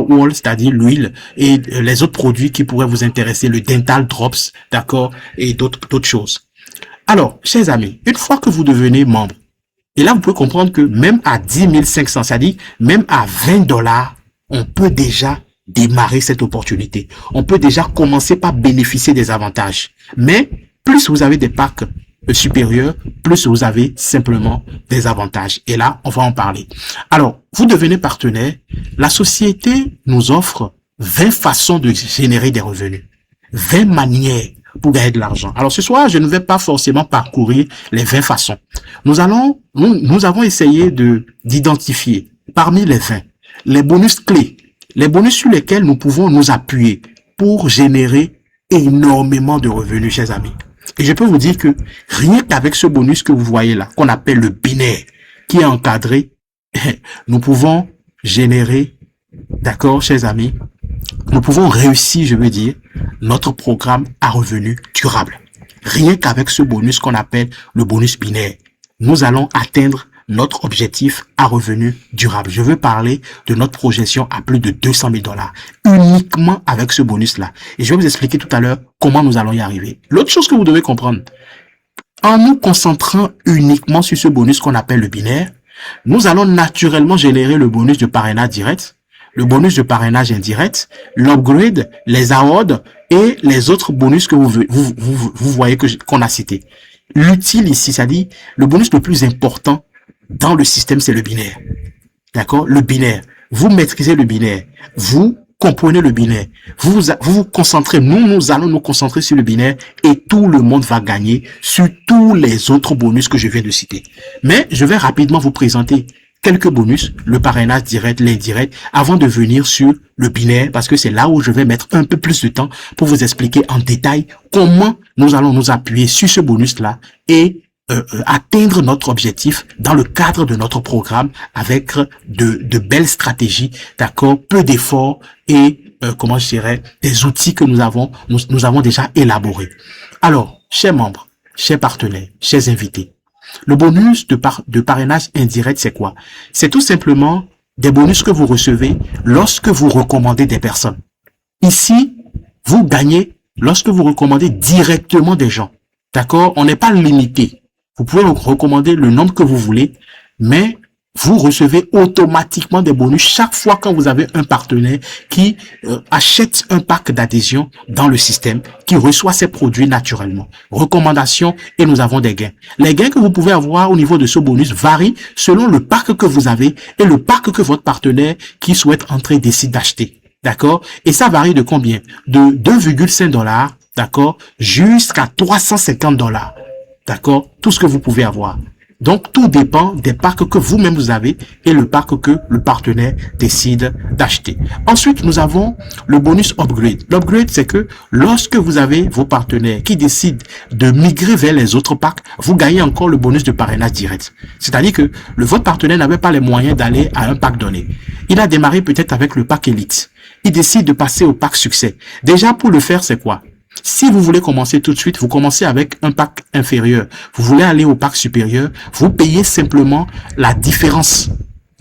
Wall, c'est-à-dire l'huile, et les autres produits qui pourraient vous intéresser, le Dental Drops, d'accord, et d'autres choses. Alors, chers amis, une fois que vous devenez membre, et là, vous pouvez comprendre que même à 10 500, c'est-à-dire même à 20 dollars, on peut déjà démarrer cette opportunité. On peut déjà commencer par bénéficier des avantages. Mais plus vous avez des packs supérieurs, plus vous avez simplement des avantages. Et là, on va en parler. Alors, vous devenez partenaire. La société nous offre 20 façons de générer des revenus. 20 manières pour gagner de l'argent. Alors ce soir, je ne vais pas forcément parcourir les 20 façons. Nous avons essayé d'identifier parmi les 20 les bonus clés, les bonus sur lesquels nous pouvons nous appuyer pour générer énormément de revenus, chers amis. Et je peux vous dire que rien qu'avec ce bonus que vous voyez là, qu'on appelle le binaire, qui est encadré, nous pouvons générer, d'accord, chers amis, nous pouvons réussir, je veux dire, notre programme à revenus durables. Rien qu'avec ce bonus qu'on appelle le bonus binaire, nous allons atteindre notre objectif à revenus durables. Je veux parler de notre projection à plus de 200 000 dollars uniquement avec ce bonus-là. Et je vais vous expliquer tout à l'heure comment nous allons y arriver. L'autre chose que vous devez comprendre, en nous concentrant uniquement sur ce bonus qu'on appelle le binaire, nous allons naturellement générer le bonus de parrainage direct, le bonus de parrainage indirect, l'upgrade, les awards et les autres bonus que vous voyez qu'on a cités. L'utile ici, c'est-à-dire le bonus le plus important dans le système, c'est le binaire. D'accord? Le binaire. Vous maîtrisez le binaire. Vous comprenez le binaire. Vous vous concentrez. Nous allons nous concentrer sur le binaire et tout le monde va gagner sur tous les autres bonus que je viens de citer. Mais je vais rapidement vous présenter quelques bonus, le parrainage direct, l'indirect, avant de venir sur le binaire, parce que c'est là où je vais mettre un peu plus de temps pour vous expliquer en détail comment nous allons nous appuyer sur ce bonus-là et atteindre notre objectif dans le cadre de notre programme avec de belles stratégies, d'accord, peu d'efforts et comment je dirais, des outils que nous avons déjà élaborés. Alors, chers membres, chers partenaires, chers invités, le bonus de parrainage indirect, c'est quoi? C'est tout simplement des bonus que vous recevez lorsque vous recommandez des personnes. Ici, vous gagnez lorsque vous recommandez directement des gens. D'accord? On n'est pas limité. Vous pouvez recommander le nombre que vous voulez, mais vous recevez automatiquement des bonus chaque fois quand vous avez un partenaire qui achète un pack d'adhésion dans le système, qui reçoit ses produits naturellement. Recommandations et nous avons des gains. Les gains que vous pouvez avoir au niveau de ce bonus varient selon le pack que vous avez et le pack que votre partenaire qui souhaite entrer décide d'acheter. D'accord? Et ça varie de combien? De 2,5 dollars, d'accord, jusqu'à 350 dollars. D'accord? Tout ce que vous pouvez avoir. Donc, tout dépend des packs que vous-même vous avez et le pack que le partenaire décide d'acheter. Ensuite, nous avons le bonus upgrade. L'upgrade, c'est que lorsque vous avez vos partenaires qui décident de migrer vers les autres packs, vous gagnez encore le bonus de parrainage direct. C'est-à-dire que votre partenaire n'avait pas les moyens d'aller à un pack donné. Il a démarré peut-être avec le pack Elite. Il décide de passer au pack succès. Déjà, pour le faire, c'est quoi? Si vous voulez commencer tout de suite, vous commencez avec un pack inférieur. Vous voulez aller au pack supérieur, vous payez simplement la différence.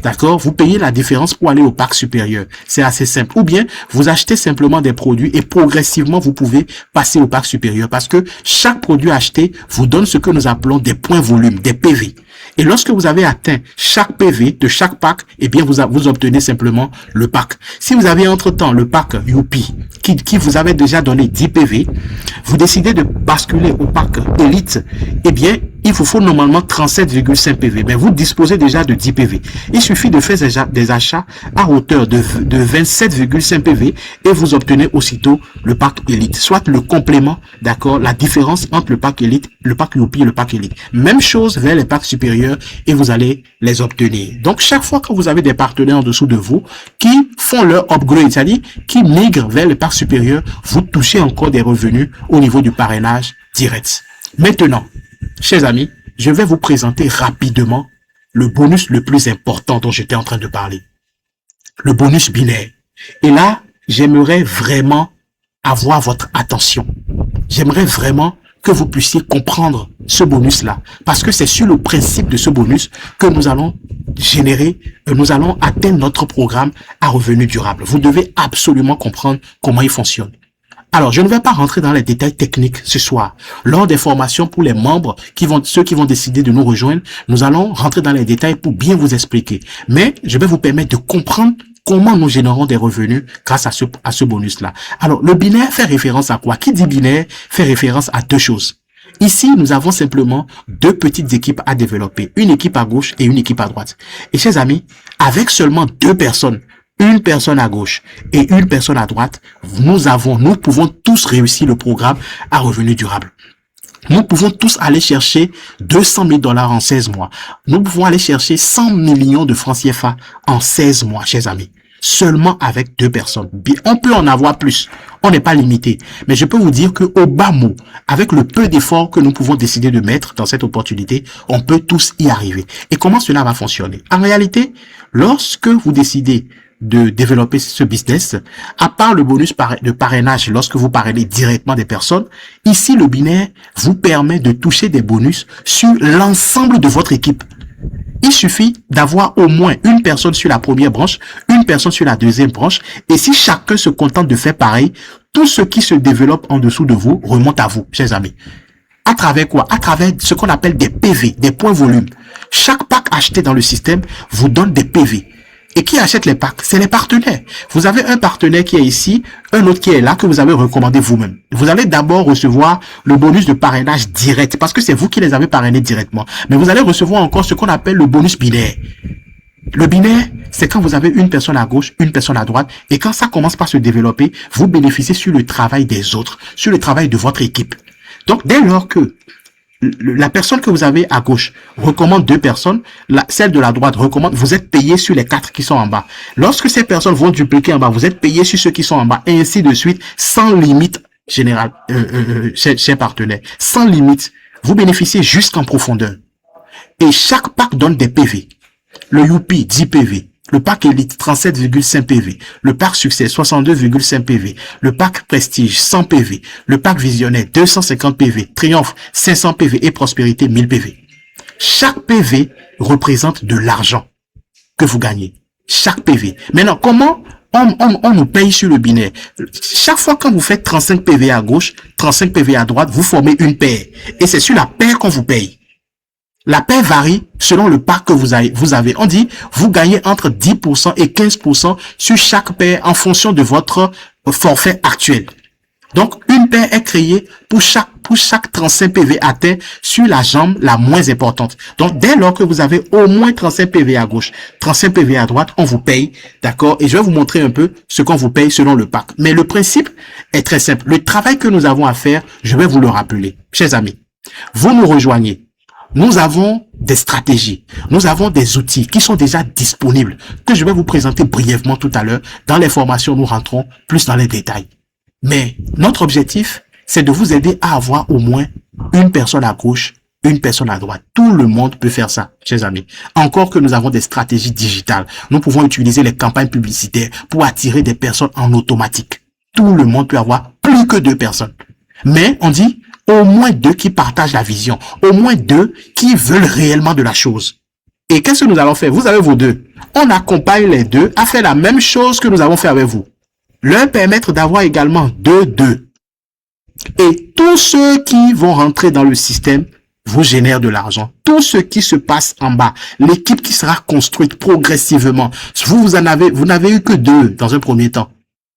D'accord? Vous payez la différence pour aller au pack supérieur. C'est assez simple. Ou bien, vous achetez simplement des produits et progressivement, vous pouvez passer au pack supérieur parce que chaque produit acheté vous donne ce que nous appelons des points volume, des PV. Et lorsque vous avez atteint chaque PV de chaque pack, eh bien, vous obtenez simplement le pack. Si vous avez entre-temps le pack Youpi qui vous avait déjà donné 10 PV, vous décidez de basculer au pack Elite, eh bien, il vous faut normalement 37,5 PV. Mais vous disposez déjà de 10 PV. Il suffit de faire des achats à hauteur de 27,5 PV et vous obtenez aussitôt le pack Elite. Soit le complément, d'accord, la différence entre le pack Elite, le pack Youpi et le pack Elite. Même chose vers les packs supérieurs et vous allez les obtenir. Donc, chaque fois que vous avez des partenaires en dessous de vous qui font leur upgrade, c'est-à-dire qui migrent vers les packs supérieurs, vous touchez encore des revenus au niveau du parrainage direct. Maintenant, chers amis, je vais vous présenter rapidement le bonus le plus important dont j'étais en train de parler. Le bonus binaire. Et là, j'aimerais vraiment avoir votre attention. J'aimerais vraiment que vous puissiez comprendre ce bonus-là. Parce que c'est sur le principe de ce bonus que nous allons nous allons atteindre notre programme à revenu durable. Vous devez absolument comprendre comment il fonctionne. Alors, je ne vais pas rentrer dans les détails techniques ce soir. Lors des formations pour les membres, ceux qui vont décider de nous rejoindre, nous allons rentrer dans les détails pour bien vous expliquer. Mais je vais vous permettre de comprendre comment nous générons des revenus grâce à ce bonus-là. Alors, le binaire fait référence à quoi? Qui dit binaire fait référence à deux choses. Ici, nous avons simplement deux petites équipes à développer. Une équipe à gauche et une équipe à droite. Et chers amis, avec seulement deux personnes, une personne à gauche et une personne à droite, nous pouvons tous réussir le programme à revenu durable. Nous pouvons tous aller chercher 200 000 $ en 16 mois. Nous pouvons aller chercher 100 millions de francs CFA en 16 mois, chers amis. Seulement avec deux personnes. On peut en avoir plus. On n'est pas limité. Mais je peux vous dire que au bas mot, avec le peu d'efforts que nous pouvons décider de mettre dans cette opportunité, on peut tous y arriver. Et comment cela va fonctionner? En réalité, lorsque vous décidez de développer ce business, à part le bonus de parrainage lorsque vous parrainez directement des personnes, ici le binaire vous permet de toucher des bonus sur l'ensemble de votre équipe. Il suffit d'avoir au moins une personne sur la première branche, une personne sur la deuxième branche, et si chacun se contente de faire pareil, tout ce qui se développe en dessous de vous remonte à vous, chers amis. À travers quoi? À travers ce qu'on appelle des PV, des points volume. Chaque pack acheté dans le système vous donne des PV. Et qui achète les packs? C'est les partenaires. Vous avez un partenaire qui est ici, un autre qui est là, que vous avez recommandé vous-même. Vous allez d'abord recevoir le bonus de parrainage direct, parce que c'est vous qui les avez parrainés directement. Mais vous allez recevoir encore ce qu'on appelle le bonus binaire. Le binaire, c'est quand vous avez une personne à gauche, une personne à droite, et quand ça commence par se développer, vous bénéficiez sur le travail des autres, sur le travail de votre équipe. Donc, dès lors que la personne que vous avez à gauche recommande deux personnes, celle de la droite recommande, vous êtes payé sur les 4 qui sont en bas. Lorsque ces personnes vont dupliquer en bas, vous êtes payé sur ceux qui sont en bas, et ainsi de suite, sans limite générale, chez partenaire. Sans limite, vous bénéficiez jusqu'en profondeur. Et chaque pack donne des PV. Le Youpi, 10 PV. Le pack Elite, 37,5 PV. Le pack Succès, 62,5 PV. Le pack Prestige, 100 PV. Le pack Visionnaire, 250 PV. Triomphe, 500 PV. Et Prospérité, 1000 PV. Chaque PV représente de l'argent que vous gagnez. Chaque PV. Maintenant, comment on nous paye sur le binaire? Chaque fois quand vous faites 35 PV à gauche, 35 PV à droite, vous formez une paire. Et c'est sur la paire qu'on vous paye. La paire varie selon le pack que vous avez. On dit, vous gagnez entre 10% et 15% sur chaque paire en fonction de votre forfait actuel. Donc, une paire est créée pour chaque 35 PV atteint sur la jambe la moins importante. Donc, dès lors que vous avez au moins 35 PV à gauche, 35 PV à droite, on vous paye, d'accord? Et je vais vous montrer un peu ce qu'on vous paye selon le pack. Mais le principe est très simple. Le travail que nous avons à faire, je vais vous le rappeler. Chers amis, vous nous rejoignez. Nous avons des stratégies, nous avons des outils qui sont déjà disponibles, que je vais vous présenter brièvement tout à l'heure. Dans les formations, nous rentrons plus dans les détails. Mais notre objectif, c'est de vous aider à avoir au moins une personne à gauche, une personne à droite. Tout le monde peut faire ça, chers amis. Encore que nous avons des stratégies digitales. Nous pouvons utiliser les campagnes publicitaires pour attirer des personnes en automatique. Tout le monde peut avoir plus que 2 personnes. Mais on dit au moins 2 qui partagent la vision. Au moins 2 qui veulent réellement de la chose. Et qu'est-ce que nous allons faire? Vous avez vos 2. On accompagne les 2 à faire la même chose que nous avons fait avec vous. Leur permettre d'avoir également 2. Et tous ceux qui vont rentrer dans le système vous génèrent de l'argent. Tout ce qui se passe en bas, l'équipe qui sera construite progressivement. Vous n'avez eu que 2 dans un premier temps.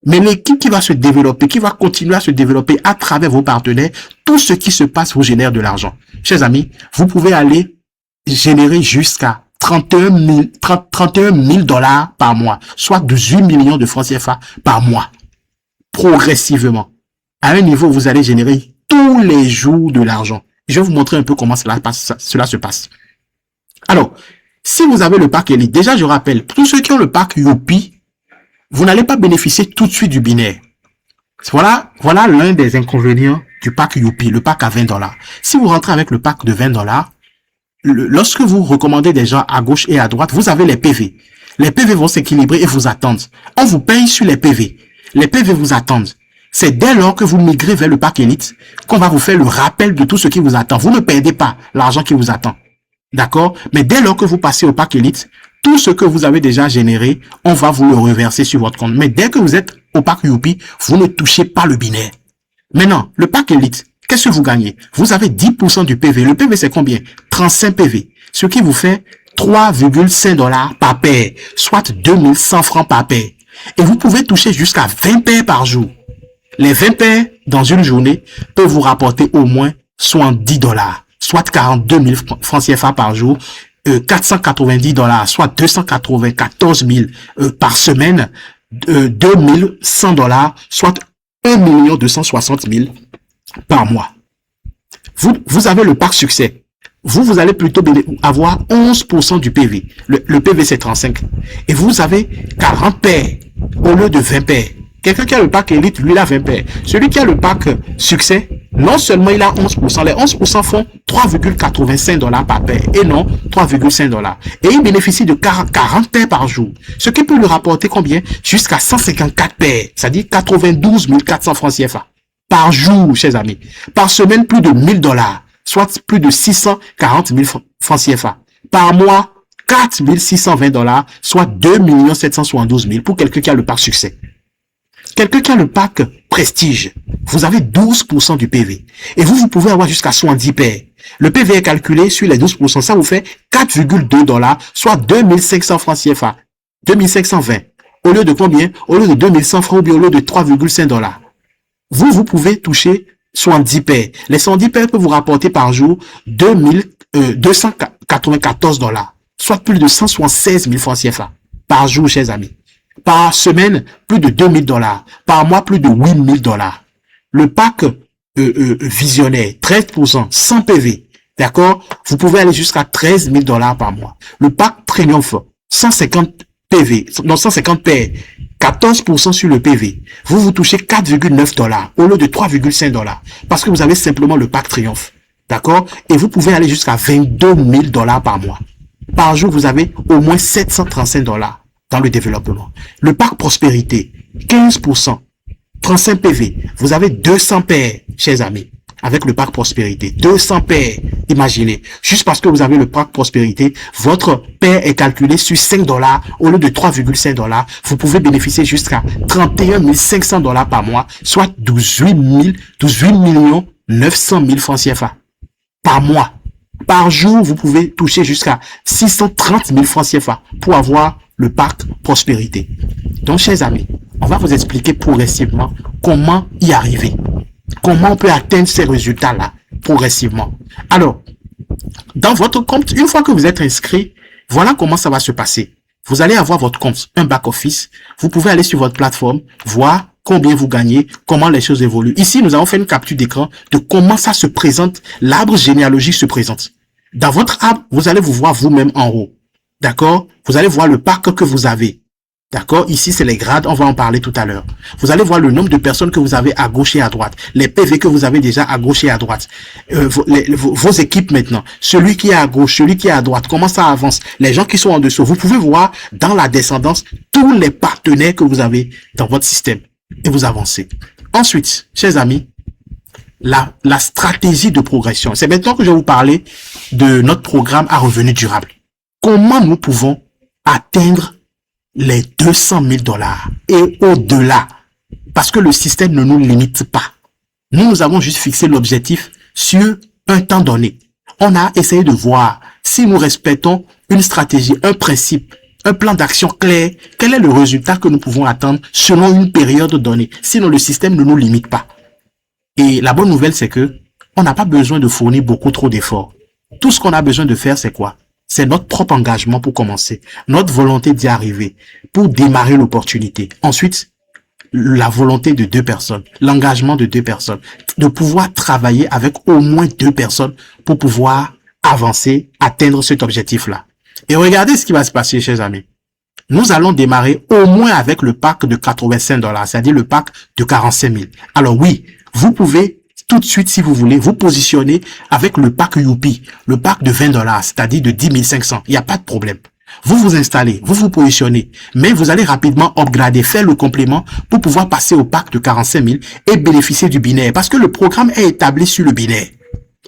Mais l'équipe qui va se développer, qui va continuer à se développer à travers vos partenaires, tout ce qui se passe vous génère de l'argent. Chers amis, vous pouvez aller générer jusqu'à 31 000 dollars par mois, soit 18 millions de francs CFA par mois, progressivement. À un niveau où vous allez générer tous les jours de l'argent. Je vais vous montrer un peu comment cela se passe. Alors, si vous avez le pack Elite, déjà je rappelle, tous ceux qui ont le pack Youpi, vous n'allez pas bénéficier tout de suite du binaire. Voilà l'un des inconvénients du pack Youpi, le pack à 20 dollars. Si vous rentrez avec le pack de 20 dollars, lorsque vous recommandez des gens à gauche et à droite, vous avez les PV. Les PV vont s'équilibrer et vous attendent. On vous paye sur les PV. Les PV vous attendent. C'est dès lors que vous migrez vers le pack Elite qu'on va vous faire le rappel de tout ce qui vous attend. Vous ne perdez pas l'argent qui vous attend. D'accord? Mais dès lors que vous passez au pack Elite, tout ce que vous avez déjà généré, on va vous le reverser sur votre compte. Mais dès que vous êtes au pack Youpi, vous ne touchez pas le binaire. Maintenant, le pack Elite, qu'est-ce que vous gagnez? Vous avez 10% du PV. Le PV, c'est combien? 35 PV. Ce qui vous fait 3,5 dollars par paire, soit 2100 francs par paire. Et vous pouvez toucher jusqu'à 20 paires par jour. Les 20 paires dans une journée peuvent vous rapporter au moins 70 dollars, soit 42 000 francs CFA par jour, 490 dollars, soit 294 000 par semaine, 2100 dollars, soit 1 260 000 par mois. Vous avez le pack succès. Vous allez plutôt avoir 11% du PV. Le PV, c'est 35. Et vous avez 40 paires au lieu de 20 paires. Quelqu'un qui a le pack Elite, lui, il a 20 paires. Celui qui a le pack succès, non seulement il a 11%, les 11% font 3,85 dollars par paire et non 3,5 dollars. Et il bénéficie de 40 paires par jour. Ce qui peut lui rapporter combien? Jusqu'à 154 paires, c'est-à-dire 92 400 francs CFA par jour, chers amis. Par semaine, plus de 1000 dollars, soit plus de 640 000 francs CFA. Par mois, 4 620 dollars, soit 2 772 000 pour quelqu'un qui a le pack succès. Quelqu'un qui a le pack prestige, vous avez 12% du PV. Et vous pouvez avoir jusqu'à 70 paires. Le PV est calculé sur les 12%. Ça vous fait 4,2 dollars, soit 2500 francs CFA. 2520. Au lieu de combien? Au lieu de 2100 francs ou bien au lieu de 3,5 dollars. Vous pouvez toucher 70 paires. Les 70 paires peuvent vous rapporter par jour 294 dollars. Soit plus de 176 000 francs CFA. Par jour, chers amis. Par semaine, plus de 2000 dollars. Par mois, plus de 8000 dollars. Le pack visionnaire, 13%, 100 PV. D'accord? Vous pouvez aller jusqu'à 13 000 dollars par mois. Le pack Triomphe, 150 PV, non 150 paires, 14% sur le PV. Vous touchez 4,9 dollars au lieu de 3,5 dollars. Parce que vous avez simplement le pack Triomphe. D'accord? Et vous pouvez aller jusqu'à 22 000 dollars par mois. Par jour, vous avez au moins 735 dollars. Dans le développement. Le pack prospérité, 15%, 35 PV. Vous avez 200 paires, chers amis, avec le pack prospérité. 200 paires, imaginez. Juste parce que vous avez le pack prospérité, votre paire est calculée sur 5 dollars au lieu de 3,5 dollars. Vous pouvez bénéficier jusqu'à 31 500 dollars par mois, soit 18 900 000 francs CFA par mois. Par jour, vous pouvez toucher jusqu'à 630 000 francs CFA pour avoir le pack prospérité. Donc, chers amis, on va vous expliquer progressivement comment y arriver. Comment on peut atteindre ces résultats-là progressivement. Alors, dans votre compte, une fois que vous êtes inscrit, voilà comment ça va se passer. Vous allez avoir votre compte, un back-office. Vous pouvez aller sur votre plateforme, voir combien vous gagnez, comment les choses évoluent. Ici, nous avons fait une capture d'écran de comment ça se présente, l'arbre généalogique se présente. Dans votre app, vous allez vous voir vous-même en haut. D'accord? Vous allez voir le parc que vous avez. D'accord? Ici, c'est les grades, on va en parler tout à l'heure. Vous allez voir le nombre de personnes que vous avez à gauche et à droite. Les PV que vous avez déjà à gauche et à droite. Vos équipes maintenant. Celui qui est à gauche, celui qui est à droite. Comment ça avance? Les gens qui sont en dessous. Vous pouvez voir dans la descendance tous les partenaires que vous avez dans votre système. Et vous avancez. Ensuite, chers amis, la stratégie de progression. C'est maintenant que je vais vous parler de notre programme à revenu durable. Comment nous pouvons atteindre les 200 000 dollars et au-delà, parce que le système ne nous limite pas. Nous avons juste fixé l'objectif sur un temps donné. On a essayé de voir si nous respectons une stratégie, un principe, un plan d'action clair, quel est le résultat que nous pouvons attendre selon une période donnée. Sinon, le système ne nous limite pas. Et la bonne nouvelle, c'est que on n'a pas besoin de fournir beaucoup trop d'efforts. Tout ce qu'on a besoin de faire, c'est quoi? C'est notre propre engagement pour commencer, notre volonté d'y arriver, pour démarrer l'opportunité. Ensuite, la volonté de 2 personnes, l'engagement de 2 personnes, de pouvoir travailler avec au moins 2 personnes pour pouvoir avancer, atteindre cet objectif-là. Et regardez ce qui va se passer, chers amis. Nous allons démarrer au moins avec le pack de 85 dollars, c'est-à-dire le pack de 45 000. Alors oui, vous pouvez tout de suite, si vous voulez, vous positionner avec le pack Youpi, le pack de 20 dollars, c'est-à-dire de 10 500. Il n'y a pas de problème. Vous vous installez, vous vous positionnez, mais vous allez rapidement upgrader, faire le complément pour pouvoir passer au pack de 45 000 et bénéficier du binaire, parce que le programme est établi sur le binaire.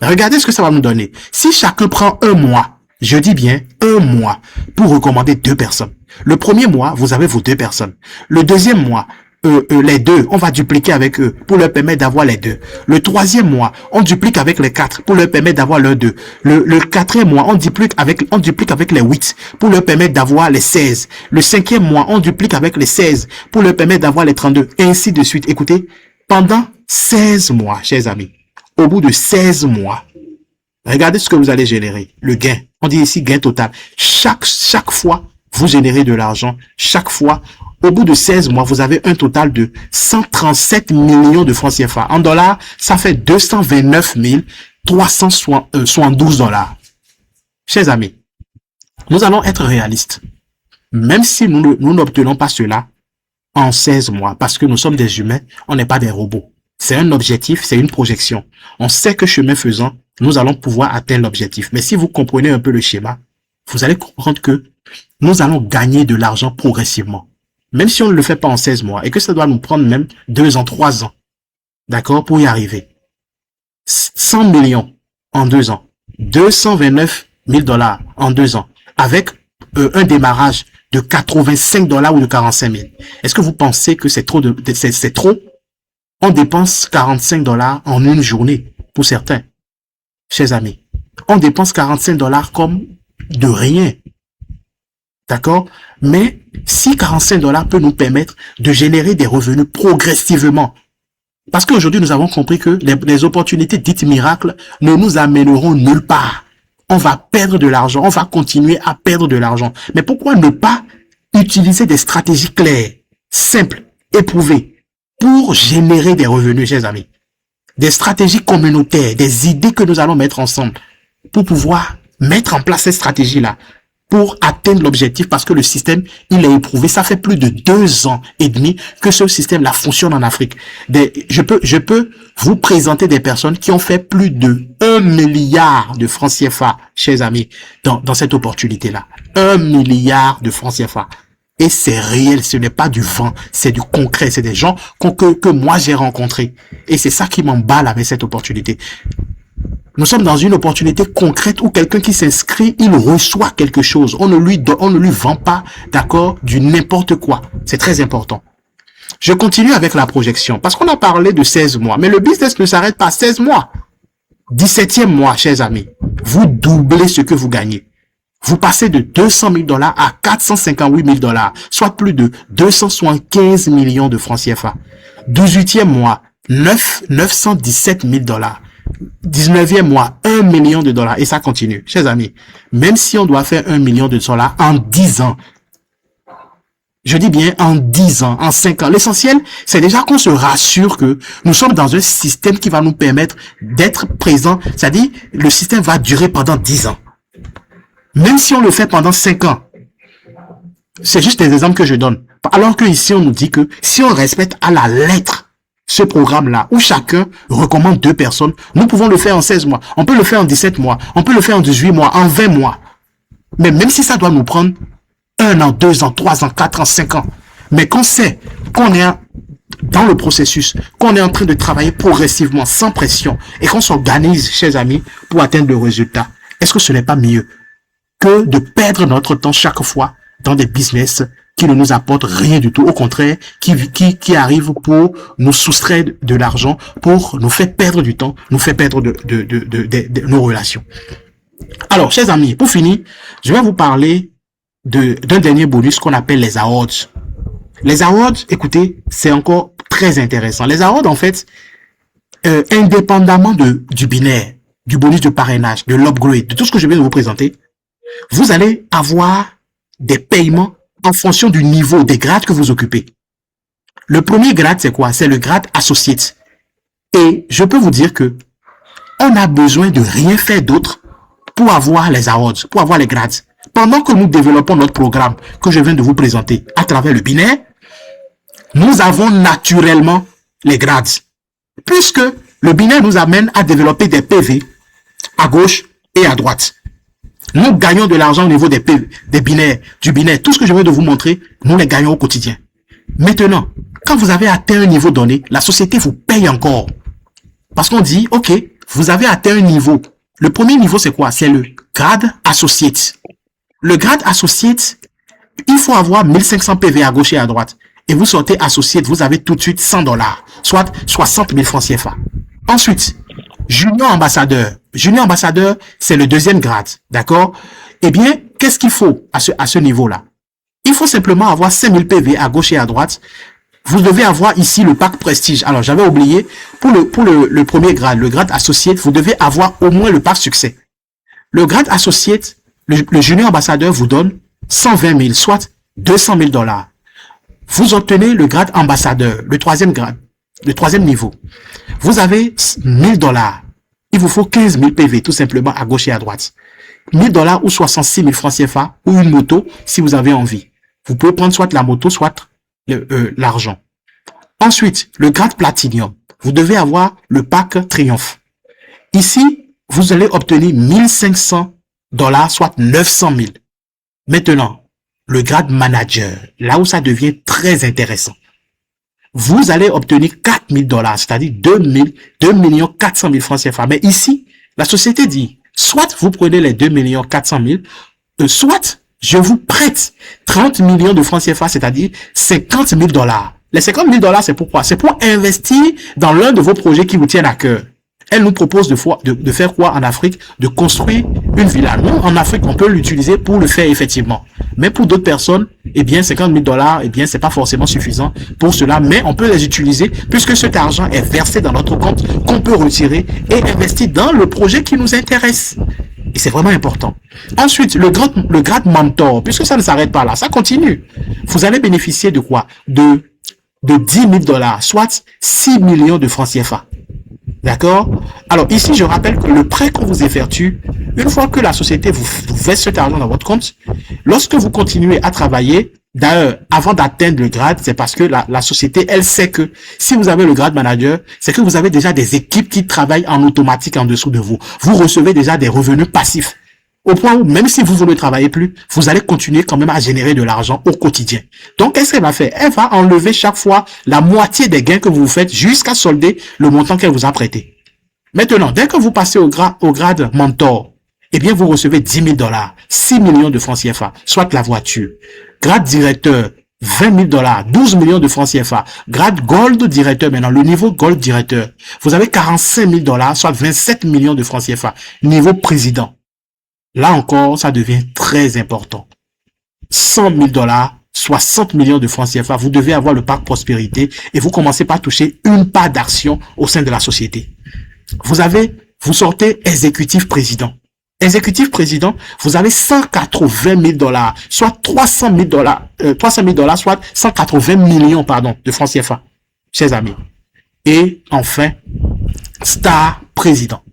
Regardez ce que ça va nous donner. Si chacun prend un mois, je dis bien un mois, pour recommander 2 personnes. Le premier mois, vous avez vos 2 personnes. Le deuxième mois, les 2, on va dupliquer avec eux pour leur permettre d'avoir les 2. Le troisième mois, on duplique avec les 4 pour leur permettre d'avoir leurs 2. Le quatrième mois, on duplique avec les 8 pour leur permettre d'avoir les 16. Le cinquième mois, on duplique avec les 16 pour leur permettre d'avoir les 32. Et ainsi de suite. Écoutez, pendant 16 mois, chers amis, au bout de 16 mois, regardez ce que vous allez générer. Le gain. On dit ici gain total. Chaque fois, vous générez de l'argent. Chaque fois, au bout de 16 mois, vous avez un total de 137 millions de francs CFA. En dollars, ça fait 229 372 dollars. Chers amis, nous allons être réalistes. Même si nous n'obtenons pas cela en 16 mois, parce que nous sommes des humains, on n'est pas des robots. C'est un objectif, c'est une projection. On sait que chemin faisant, nous allons pouvoir atteindre l'objectif. Mais si vous comprenez un peu le schéma, vous allez comprendre que nous allons gagner de l'argent progressivement. Même si on ne le fait pas en 16 mois et que ça doit nous prendre même 2 ans, 3 ans. D'accord? Pour y arriver. 100 millions en 2 ans. 229 000 dollars en 2 ans. Avec un démarrage de 85 dollars ou de 45 000. Est-ce que vous pensez que c'est trop c'est trop? On dépense 45 dollars en une journée pour certains. Chers amis. On dépense 45 dollars comme de rien. D'accord? Mais si 45 dollars peut nous permettre de générer des revenus progressivement, parce qu'aujourd'hui nous avons compris que les opportunités dites miracles ne nous amèneront nulle part. On va perdre de l'argent, on va continuer à perdre de l'argent. Mais pourquoi ne pas utiliser des stratégies claires, simples, éprouvées, pour générer des revenus, chers amis? Des stratégies communautaires, des idées que nous allons mettre ensemble pour pouvoir mettre en place cette stratégie-là, pour atteindre l'objectif, parce que le système, il est éprouvé. Ça fait plus de 2 ans et demi que ce système-là fonctionne en Afrique. Je peux vous présenter des personnes qui ont fait plus de 1 milliard de francs CFA, chers amis, dans cette opportunité-là. 1 milliard de francs CFA. Et c'est réel, ce n'est pas du vent, c'est du concret. C'est des gens que moi j'ai rencontrés. Et c'est ça qui m'emballe avec cette opportunité. Nous sommes dans une opportunité concrète où quelqu'un qui s'inscrit, il reçoit quelque chose. On ne lui vend pas, d'accord, du n'importe quoi. C'est très important. Je continue avec la projection parce qu'on a parlé de 16 mois. Mais le business ne s'arrête pas à 16 mois. 17e mois, chers amis. Vous doublez ce que vous gagnez. Vous passez de 200 000 dollars à 458 000 dollars, soit plus de 275 millions de francs CFA. 18e mois, 917 000 dollars. 19e mois, 1 million de dollars. Et ça continue. Chers amis, même si on doit faire 1 million de dollars en 10 ans, Je dis bien en 10 ans, en 5 ans. L'essentiel, c'est déjà qu'on se rassure que nous sommes dans un système qui va nous permettre d'être présents. C'est-à-dire, le système va durer pendant 10 ans. Même si on le fait pendant 5 ans. C'est juste des exemples que je donne. Alors que ici, on nous dit que si on respecte à la lettre ce programme-là, où chacun recommande 2 personnes, nous pouvons le faire en 16 mois. On peut le faire en 17 mois. On peut le faire en 18 mois, en 20 mois. Mais même si ça doit nous prendre 1 an, 2 ans, 3 ans, 4 ans, 5 ans, mais qu'on sait qu'on est dans le processus, qu'on est en train de travailler progressivement, sans pression, et qu'on s'organise, chers amis, pour atteindre le résultat, est-ce que ce n'est pas mieux que de perdre notre temps chaque fois dans des business qui ne nous apportent rien du tout, au contraire, qui arrivent pour nous soustraire de l'argent, pour nous faire perdre du temps, nous faire perdre de nos relations. Alors, chers amis, pour finir, je vais vous parler d'un dernier bonus qu'on appelle les awards. Les awards, écoutez, c'est encore très intéressant. Les awards, en fait, indépendamment du binaire, du bonus de parrainage, de l'upgrade, de tout ce que je viens de vous présenter, vous allez avoir des paiements en fonction du niveau des grades que vous occupez. Le premier grade, c'est quoi? C'est le grade associate. Et je peux vous dire que on a besoin de rien faire d'autre pour avoir les awards, pour avoir les grades. Pendant que nous développons notre programme que je viens de vous présenter à travers le binaire, nous avons naturellement les grades. Puisque le binaire nous amène à développer des PV à gauche et à droite. Nous gagnons de l'argent au niveau des PV, des binaires, du binaire. Tout ce que je viens de vous montrer, nous les gagnons au quotidien. Maintenant, quand vous avez atteint un niveau donné, la société vous paye encore. Parce qu'on dit, OK, vous avez atteint un niveau. Le premier niveau, c'est quoi? C'est le grade associate. Le grade associate, il faut avoir 1500 PV à gauche et à droite. Et vous sortez associate, vous avez tout de suite $100, soit 60 000 francs CFA. Ensuite, junior ambassadeur. Junior ambassadeur, c'est le deuxième grade, d'accord? Eh bien, qu'est-ce qu'il faut à ce niveau-là? Il faut simplement avoir 5000 PV à gauche et à droite. Vous devez avoir ici le pack prestige. Alors, j'avais oublié, pour le premier grade, le grade associate, vous devez avoir au moins le pack succès. Le grade associate, le junior ambassadeur vous donne 120 000, soit $200 000. Vous obtenez le grade ambassadeur, le troisième grade, le troisième niveau. Vous avez $1000. Il vous faut 15 000 PV, tout simplement, à gauche et à droite. $1000 ou 66 000 francs CFA, ou une moto, si vous avez envie. Vous pouvez prendre soit la moto, soit l'argent. Ensuite, le grade platinum. Vous devez avoir le pack triomphe. Ici, vous allez obtenir $1500, soit 900 000. Maintenant, le grade manager, là où ça devient très intéressant. Vous allez obtenir $4000, c'est-à-dire 2 400 000 francs CFA. Mais ici, la société dit, soit vous prenez les 2 400 000, soit je vous prête 30 millions de francs CFA, c'est-à-dire $50 000. Les $50 000, c'est pourquoi? C'est pour investir dans l'un de vos projets qui vous tiennent à cœur. Elle nous propose de faire quoi en Afrique? De construire une villa. Nous, en Afrique, on peut l'utiliser pour le faire effectivement. Mais pour d'autres personnes, eh bien, $50 000, eh bien, c'est pas forcément suffisant pour cela. Mais on peut les utiliser puisque cet argent est versé dans notre compte qu'on peut retirer et investir dans le projet qui nous intéresse. Et c'est vraiment important. Ensuite, le grade mentor, puisque ça ne s'arrête pas là, ça continue. Vous allez bénéficier de quoi? De $10 000, soit 6 millions de francs CFA. D'accord? Alors ici, je rappelle que le prêt qu'on vous effectue, une fois que la société vous verse cet argent dans votre compte, lorsque vous continuez à travailler, d'ailleurs, avant d'atteindre le grade, c'est parce que la société, elle sait que si vous avez le grade manager, c'est que vous avez déjà des équipes qui travaillent en automatique en dessous de vous. Vous recevez déjà des revenus passifs. Au point où, même si vous ne travaillez plus, vous allez continuer quand même à générer de l'argent au quotidien. Donc, qu'est-ce qu'elle va faire? Elle va enlever chaque fois la moitié des gains que vous faites jusqu'à solder le montant qu'elle vous a prêté. Maintenant, dès que vous passez au grade mentor, eh bien, vous recevez $10 000, 6 millions de francs CFA, soit la voiture. Grade directeur, $20 000, 12 millions de francs CFA. Grade gold directeur, maintenant, le niveau gold directeur. Vous avez $45 000, soit 27 millions de francs CFA. Niveau président. Là encore, ça devient très important. $100 000, 60 millions de francs CFA. Vous devez avoir le pack prospérité et vous commencez par toucher une part d'action au sein de la société. Vous sortez exécutif président. Exécutif président, vous avez 180 000 $, soit 300 000 $, 300 000 $, soit 180 millions, pardon, de francs CFA, chers amis. Et enfin, star président.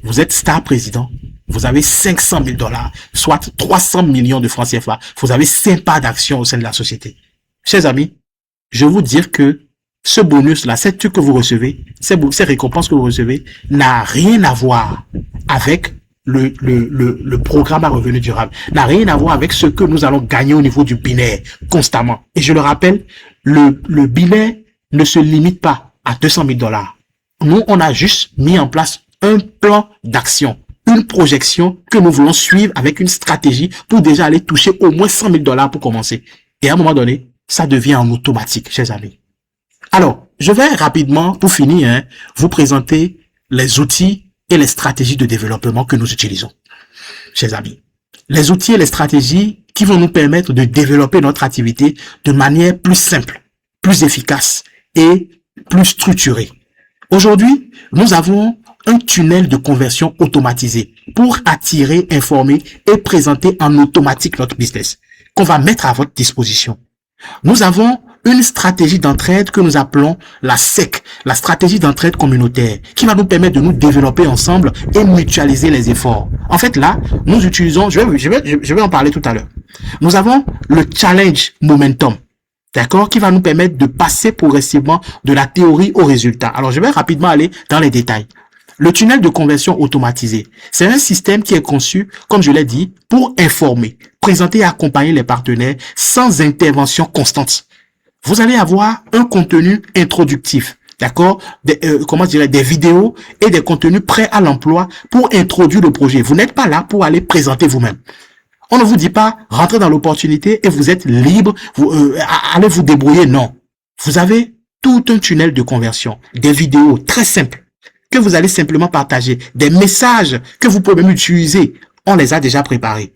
Vous êtes star président. Vous avez 500 000 $, soit 300 millions de francs CFA. Vous avez 5 parts d'actions au sein de la société. Chers amis, je vais vous dire que ce bonus-là, ces trucs que vous recevez, ces récompenses que vous recevez, n'a rien à voir avec le programme à revenu durable, n'a rien à voir avec ce que nous allons gagner au niveau du binaire constamment. Et je le rappelle, le binaire ne se limite pas à 200 000 $. Nous, on a juste mis en place un plan d'action, une projection que nous voulons suivre avec une stratégie pour déjà aller toucher au moins 100 000 $ pour commencer. Et à un moment donné, ça devient en automatique, chers amis. Alors, je vais rapidement, pour finir, vous présenter les outils et les stratégies de développement que nous utilisons, chers amis. Les outils et les stratégies qui vont nous permettre de développer notre activité de manière plus simple, plus efficace et plus structurée. Aujourd'hui, nous avons un tunnel de conversion automatisé pour attirer, informer et présenter en automatique notre business qu'on va mettre à votre disposition. Nous avons une stratégie d'entraide que nous appelons la SEC, la stratégie d'entraide communautaire, qui va nous permettre de nous développer ensemble et mutualiser les efforts. En fait, là, nous utilisons, je vais en parler tout à l'heure. Nous avons le challenge momentum, d'accord, qui va nous permettre de passer progressivement de la théorie au résultat. Alors, je vais rapidement aller dans les détails. Le tunnel de conversion automatisé, c'est un système qui est conçu, comme je l'ai dit, pour informer, présenter et accompagner les partenaires sans intervention constante. Vous allez avoir un contenu introductif, d'accord, des vidéos et des contenus prêts à l'emploi pour introduire le projet. Vous n'êtes pas là pour aller présenter vous-même. On ne vous dit pas rentrez dans l'opportunité et vous êtes libre, allez vous débrouiller. Non, vous avez tout un tunnel de conversion, des vidéos très simples que vous allez simplement partager, des messages que vous pouvez même utiliser. On les a déjà préparés.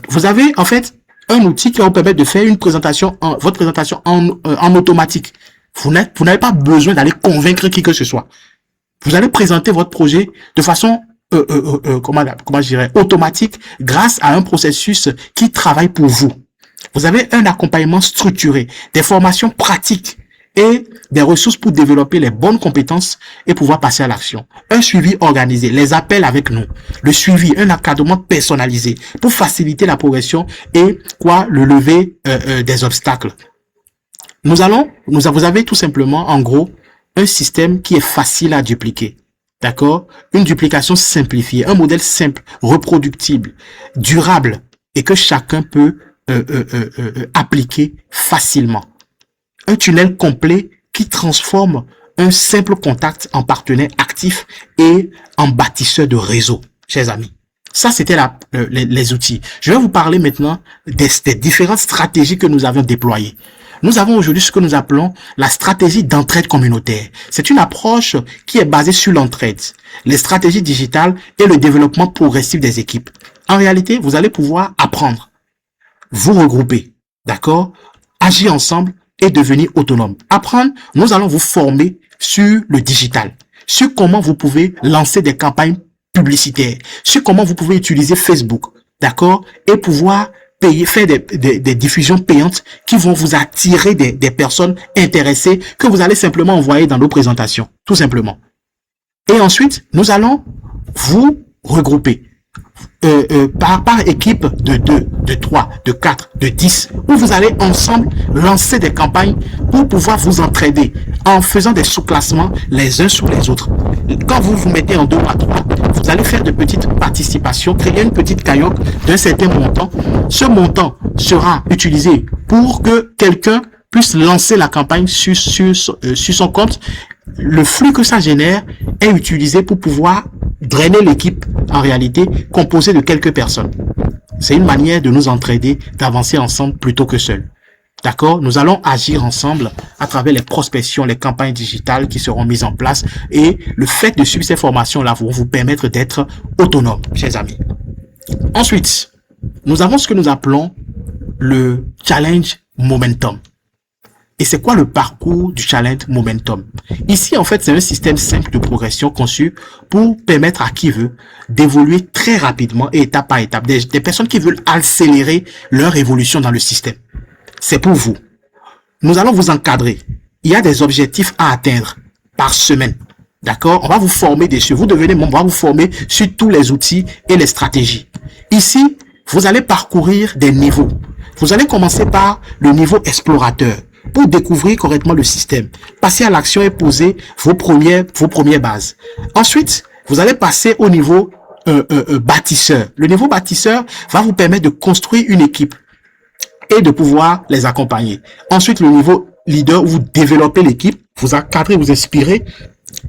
Vous avez en fait un outil qui va vous permettre de faire votre présentation en automatique. Vous n'avez pas besoin d'aller convaincre qui que ce soit. Vous allez présenter votre projet de façon automatique grâce à un processus qui travaille pour vous. Vous avez un accompagnement structuré, des formations pratiques et des ressources pour développer les bonnes compétences et pouvoir passer à l'action. Un suivi organisé, les appels avec nous, le suivi, un encadrement personnalisé pour faciliter la progression et le lever des obstacles. Vous avez tout simplement, en gros, un système qui est facile à dupliquer. D'accord? Une duplication simplifiée, un modèle simple, reproductible, durable et que chacun peut appliquer facilement. Un tunnel complet qui transforme un simple contact en partenaire actif et en bâtisseur de réseau, chers amis. Ça, c'était les outils. Je vais vous parler maintenant des différentes stratégies que nous avons déployées. Nous avons aujourd'hui ce que nous appelons la stratégie d'entraide communautaire. C'est une approche qui est basée sur l'entraide, les stratégies digitales et le développement progressif des équipes. En réalité, vous allez pouvoir apprendre, vous regrouper, d'accord, agir ensemble et devenir autonome. Apprendre, nous allons vous former sur le digital, sur comment vous pouvez lancer des campagnes publicitaires, sur comment vous pouvez utiliser Facebook, d'accord, et pouvoir faire des diffusions payantes qui vont vous attirer des personnes intéressées que vous allez simplement envoyer dans nos présentations, tout simplement. Et ensuite, nous allons vous regrouper par équipe de 2, de 3, de 4, de 10, où vous allez ensemble lancer des campagnes pour pouvoir vous entraider en faisant des sous-classements les uns sous les autres. Quand vous vous mettez en 2 à 3, vous allez faire de petites participations, créer une petite cagnotte d'un certain montant. Ce montant sera utilisé pour que quelqu'un puisse lancer la campagne sur son compte. Le flux que ça génère est utilisé pour pouvoir drainer l'équipe, en réalité, composée de quelques personnes. C'est une manière de nous entraider, d'avancer ensemble plutôt que seul. D'accord? Nous allons agir ensemble à travers les prospections, les campagnes digitales qui seront mises en place et le fait de suivre ces formations-là vont vous permettre d'être autonome, chers amis. Ensuite, nous avons ce que nous appelons le challenge momentum. Et c'est quoi le parcours du Challenge Momentum? Ici, en fait, c'est un système simple de progression conçu pour permettre à qui veut d'évoluer très rapidement et étape par étape. Des personnes qui veulent accélérer leur évolution dans le système. C'est pour vous. Nous allons vous encadrer. Il y a des objectifs à atteindre par semaine. D'accord? On va vous former dessus. Vous devenez membre, on va vous former sur tous les outils et les stratégies. Ici, vous allez parcourir des niveaux. Vous allez commencer par le niveau explorateur pour découvrir correctement le système. Passer à l'action et poser vos premières bases. Ensuite, vous allez passer au niveau bâtisseur. Le niveau bâtisseur va vous permettre de construire une équipe et de pouvoir les accompagner. Ensuite, le niveau leader, où vous développez l'équipe, vous encadrez, vous inspirez.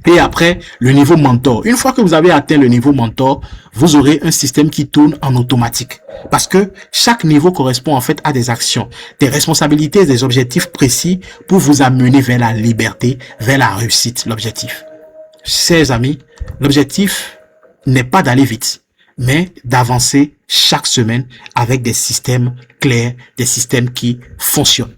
Et après, le niveau mentor. Une fois que vous avez atteint le niveau mentor, vous aurez un système qui tourne en automatique. Parce que chaque niveau correspond en fait à des actions, des responsabilités, des objectifs précis pour vous amener vers la liberté, vers la réussite, l'objectif. Chers amis, l'objectif n'est pas d'aller vite, mais d'avancer chaque semaine avec des systèmes clairs, des systèmes qui fonctionnent.